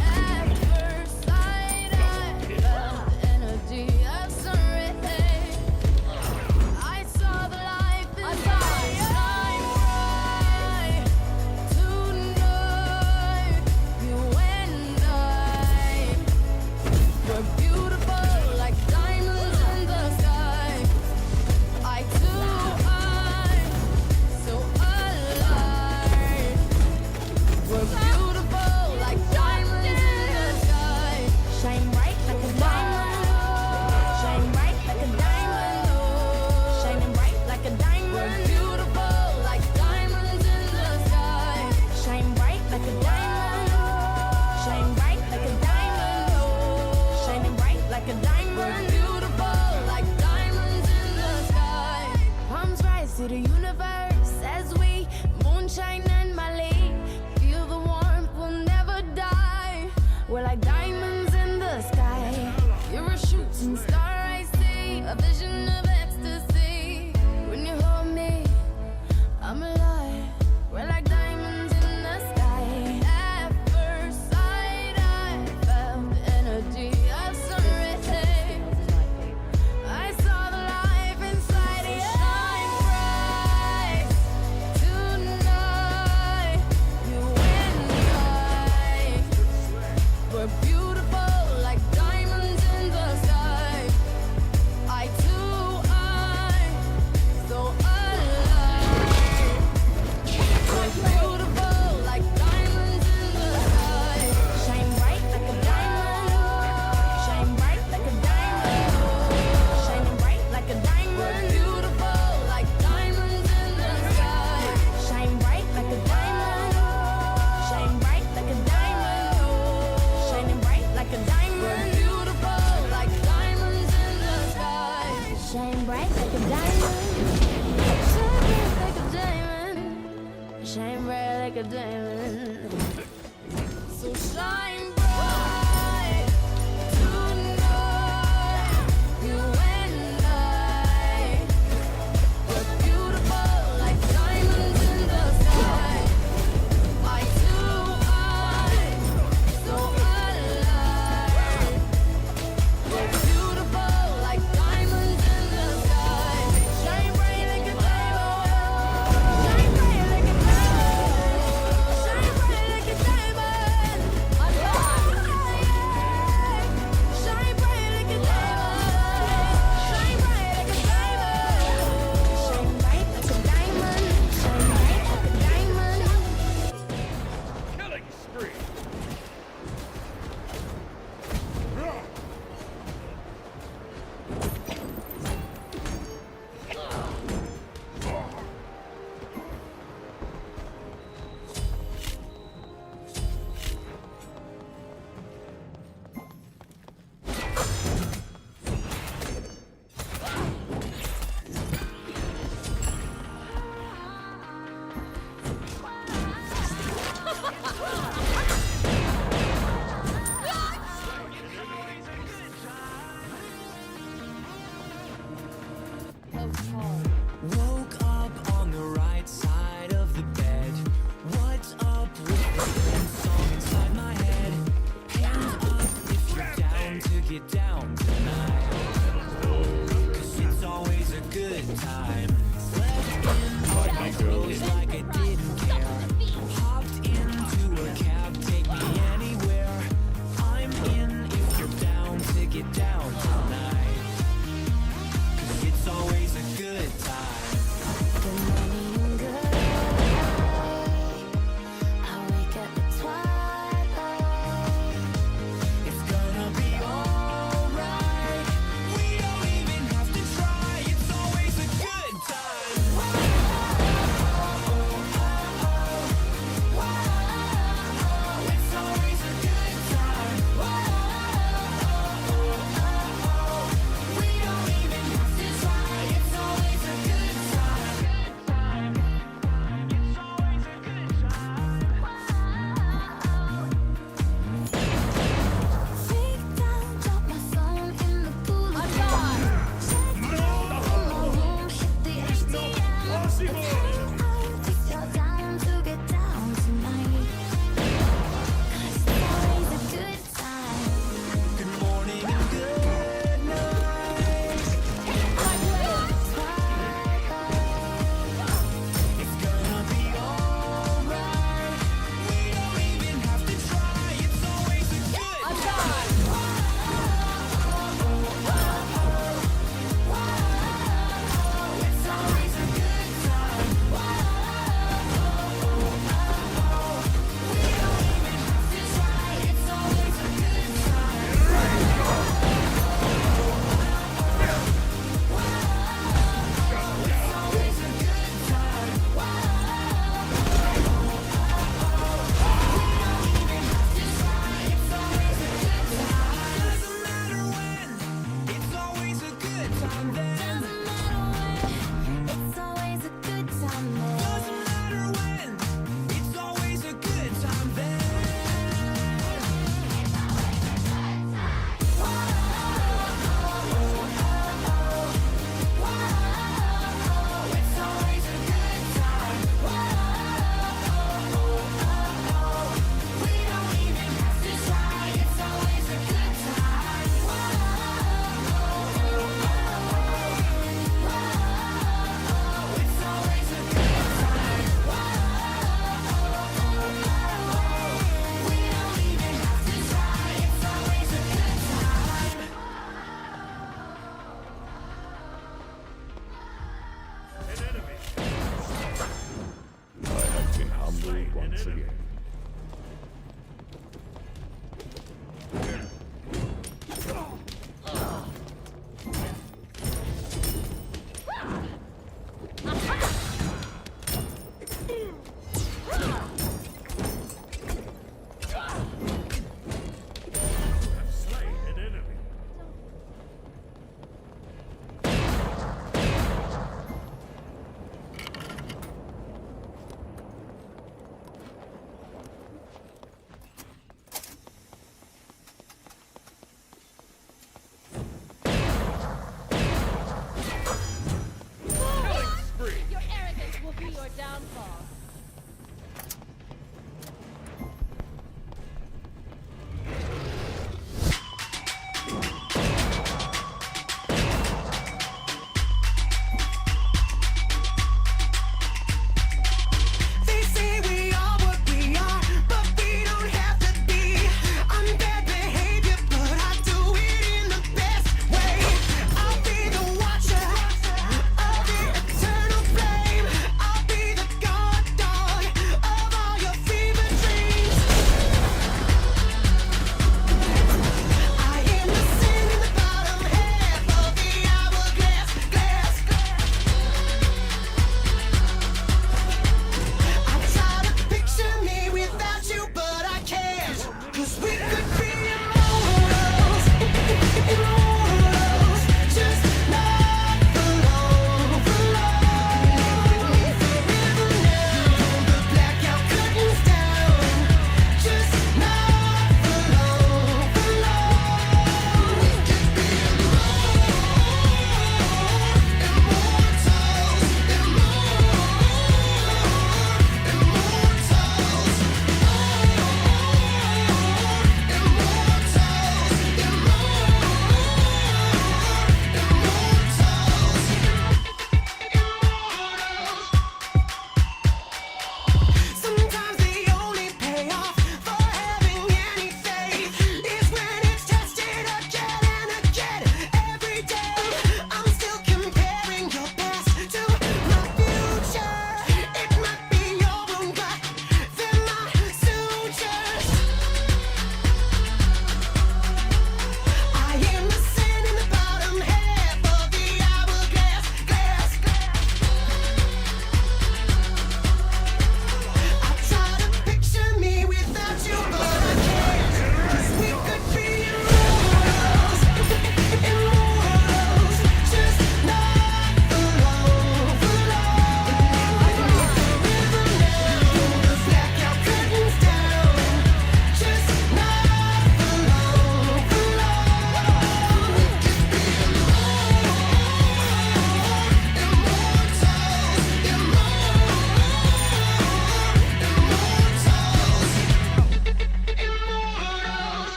At first sight, I felt the energy of sun rays. I saw the life inside. Shine bright tonight. You and I were beautiful like diamonds in the sky. I too am so alive. We're beautiful like diamonds in the sky. Shine bright like a diamond. Shine bright like a diamond. Shining bright like a We're diamond. beautiful like diamonds in the sky. Shine bright like a diamond. Shine bright like a diamond. Shining bright like a We're diamond. beautiful like diamonds in the sky. Palms rise to the universe as we moon sunshine and Mali. Feel the warmth, we'll never die. We're like diamonds in the sky. You're a shooting star, I see. A vision of ecstasy. When you hold me, I'm alive. We're like diamonds in the sky. At first sight, I felt the energy of sun rays. I saw the life inside you. Shine bright tonight. You and I, we're beautiful like diamonds in the sky. I too, I'm so alive. We're beautiful like diamonds in the sky. Shine bright like a diamond. Shine bright like a diamond. Shining bright like a diamond. We're beautiful like diamonds in the sky. Shine bright like a diamond. Shine bright like a diamond. Shining bright like a diamond. We're beautiful like diamonds in the sky. Shine bright like a diamond. Shine bright like a diamond. Shine bright like a diamond. So shine bright tonight. You and I, we're beautiful like diamonds in the sky. I too, I'm so alive. We're beautiful like diamonds in the sky. Shine bright like a diamond. Shine bright like a diamond. Shine bright like a diamond. Shine bright like a diamond. Shine bright like a diamond. Shine bright like a diamond. Shine bright like a diamond. Killing spree. Woke up on the right side of the bed. What's up with the song inside my head? Hands up if you're down to get down tonight. 'Cause it's always a good time. Slept in on my clothes like I didn't care. Hopped into a cab, take me anywhere. I'm in if you're down to get down tonight. 'Cause it's always a good time. Good morning, good night. I wake up at twilight. It's gonna be alright. We don't even have to try. It's always a good time. It's always a good time.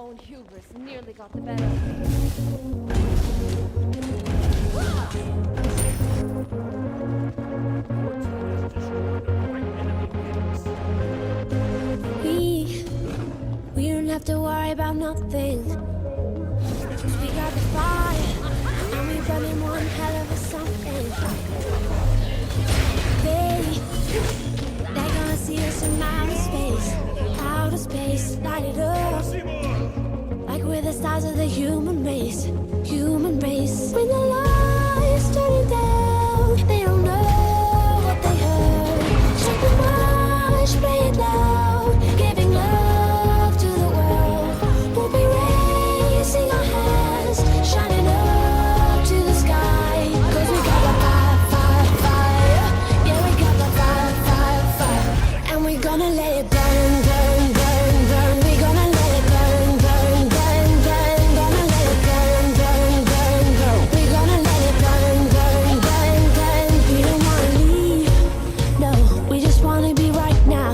own hubris nearly got the better of me. We don't have to worry about nothing. 'Cause we got the fire, and we running one hell of a something. They're gonna see us from outer space, light it up. Like we're the stars of the human race. When the lights turning down, they don't know what they heard. Shake the march, play it loud, giving love to the world. We'll be raising our hands, shining up to the sky. 'Cause we got the fire. Yeah, we got the fire. And we're gonna let it burn. We're gonna let it burn. Gonna let it burn. We're gonna let it burn. We don't wanna leave. No, we just wanna be right now.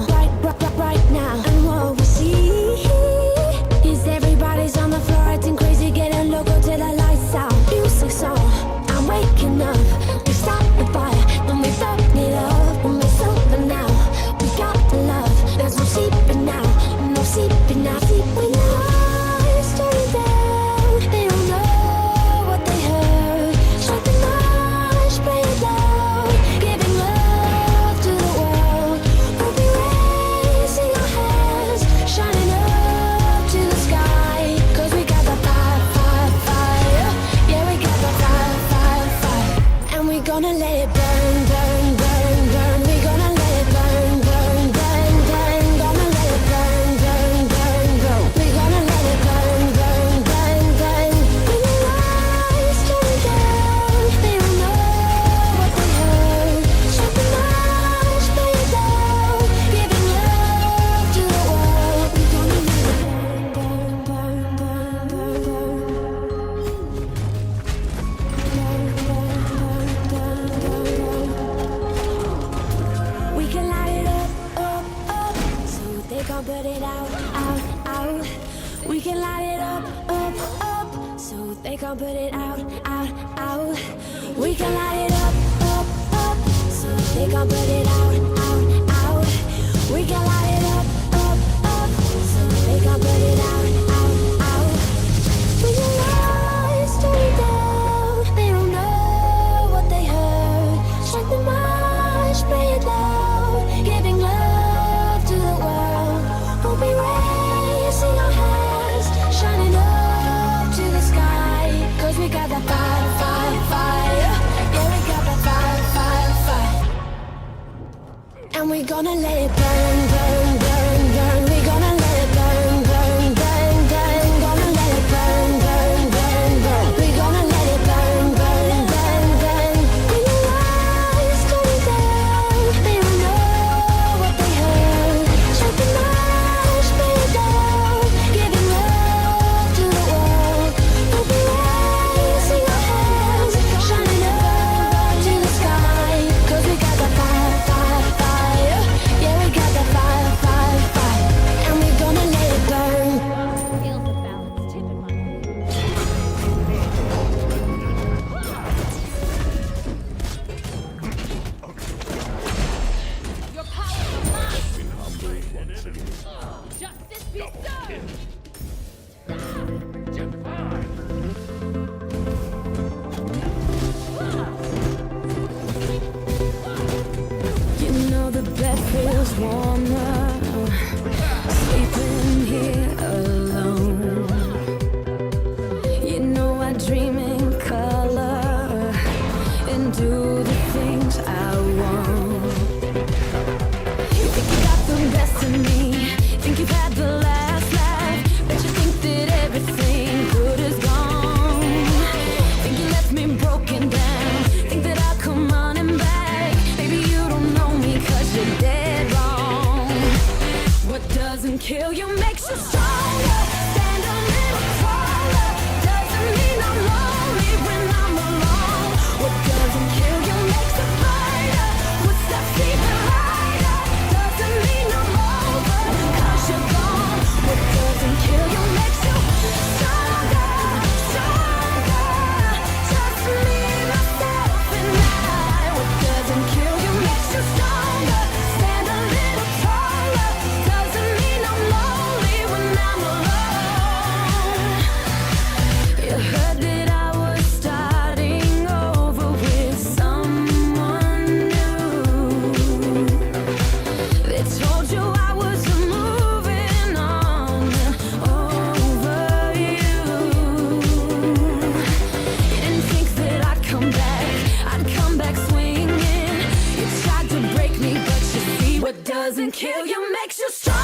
Right now. And what we see is everybody's on the floor acting crazy, getting loco till the lights out. Music's on, I'm waking up. We start the fire, then we burn it up. We make something now. We got the love. There's no sleeping now. No sleeping now. When the lights turn down, they don't know what they heard. Strike the march, play it loud, giving love to the world. We'll be raising our hands, shining up to the sky. 'Cause we got the fire. Yeah, we got the fire. And we're gonna let it burn. We're gonna let it burn. Gonna let it burn. We're gonna let it burn. When the lights turn down, they don't know what they heard. Strike the march, play it loud, giving love to the world. We're gonna let it burn. We can light it up, so they gon' put it out. We can light it up, so they gon' put it out. We can light it up, so they gon' put it out. We can light it up, so they gon' put it out. When the lights turn down, they don't know what they heard. Strike the march, play it loud, giving love to the world. We'll be raising our hands, shining up to the sky. 'Cause we got the fire. Yeah, we got the fire. And we're gonna let it burn. We're gonna let it burn. Gonna let it burn. We're gonna let it burn. When the lights turn down, they don't know what they heard. Strike the march, play it loud, giving love to the world. We'll be raising our hands, shining up to the sky. 'Cause we got the fire. Yeah, we got the fire. And we're gonna let it burn. Feels the balance, tipping my Your power is mine! Justice be served! You know the bed feels warmer, sleeping here alone. You know I dream in color and do the things I want. You think you got the best of me, think you've had the last laugh, but you think that everything good is gone. Think you left me broken down, think that I'll come running back. Maybe you don't know me 'cause you're dead wrong. What doesn't kill you makes you stronger. Stand a little taller. Doesn't mean I'm lonely when I'm alone. What doesn't kill you makes a fighter. What's that feeling lighter? Doesn't mean I'm over 'cause you're gone. What doesn't kill you makes you doesn't kill you makes you stronger.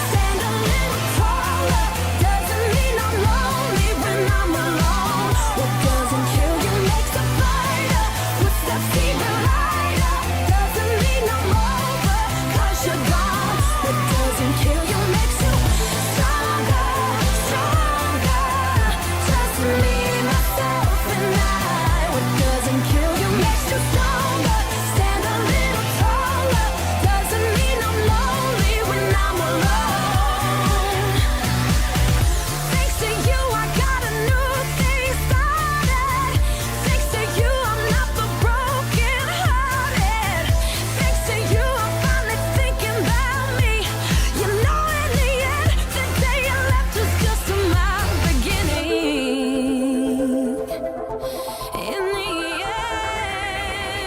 Stand a little taller. Doesn't mean I'm lonely when I'm alone. What doesn't kill you makes a fighter. Footsteps even lighter. Doesn't mean I'm over, 'cause you're gone. What doesn't kill you makes you stronger, stronger. Just me, myself, and I. What doesn't kill you makes you stronger. Stand a little taller. Doesn't mean I'm lonely when I'm alone. Thanks to you, I got a new thing started. Thanks to you, I'm not the broken hearted. Thanks to you, I'm finally thinking about me. You know, in the end, the day you left was just my beginning. In the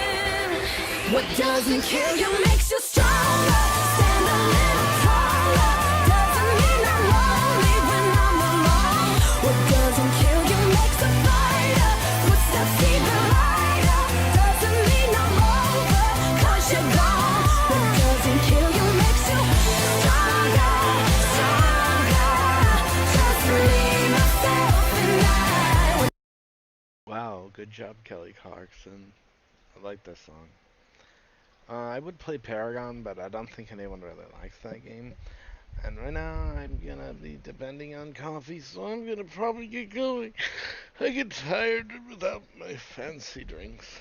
end, what doesn't kill you makes you stronger. Stand a little taller. Doesn't mean I'm lonely when I'm alone. What doesn't kill you makes a fighter. Footsteps even lighter. Doesn't mean I'm over, 'cause you're gone. What doesn't kill you makes you stronger, stronger. Just me, myself, and I. Wow, good job, Kelly Clarkson. I like this song. I would play Paragon, but I don't think anyone really likes that game. And right now, I'm gonna be depending on coffee, so I'm gonna probably get going. I get tired without my fancy drinks.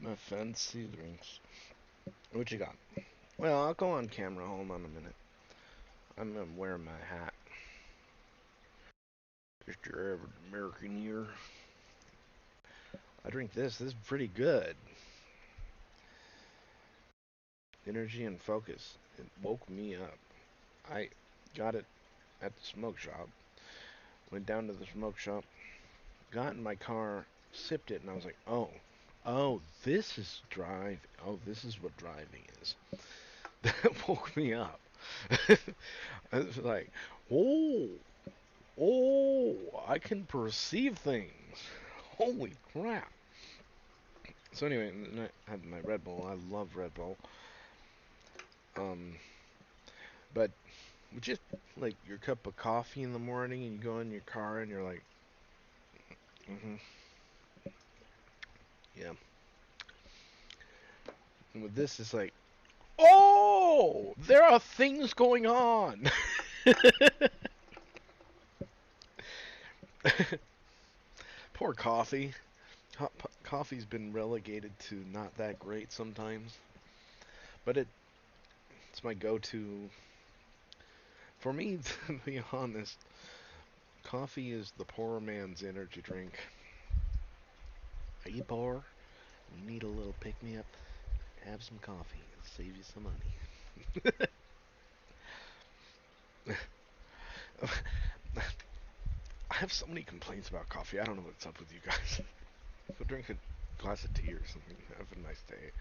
My fancy drinks. What you got? Well, I'll go on camera. Hold on a minute. I'm gonna wear my hat. Just your average American here. I drink this. This is pretty good. Energy and focus. It woke me up. I got it at the smoke shop. Went down to the smoke shop. Got in my car. Sipped it. And I was like, oh, this is driving. Oh, this is what driving is. That woke me up. I was like, oh, I can perceive things. Holy crap. So anyway, I had my Red Bull. I love Red Bull. But just like your cup of coffee in the morning, and you go in your car, and you're like, yeah. And with this, it's like, oh, there are things going on. Poor coffee. Coffee's been relegated to not that great sometimes, but it's my go-to. For me, to be honest, coffee is the poor man's energy drink. Are you poor? You need a little pick-me-up? Have some coffee. It'll save you some money. I have so many complaints about coffee. I don't know what's up with you guys. Go drink a glass of tea or something. Have a nice day.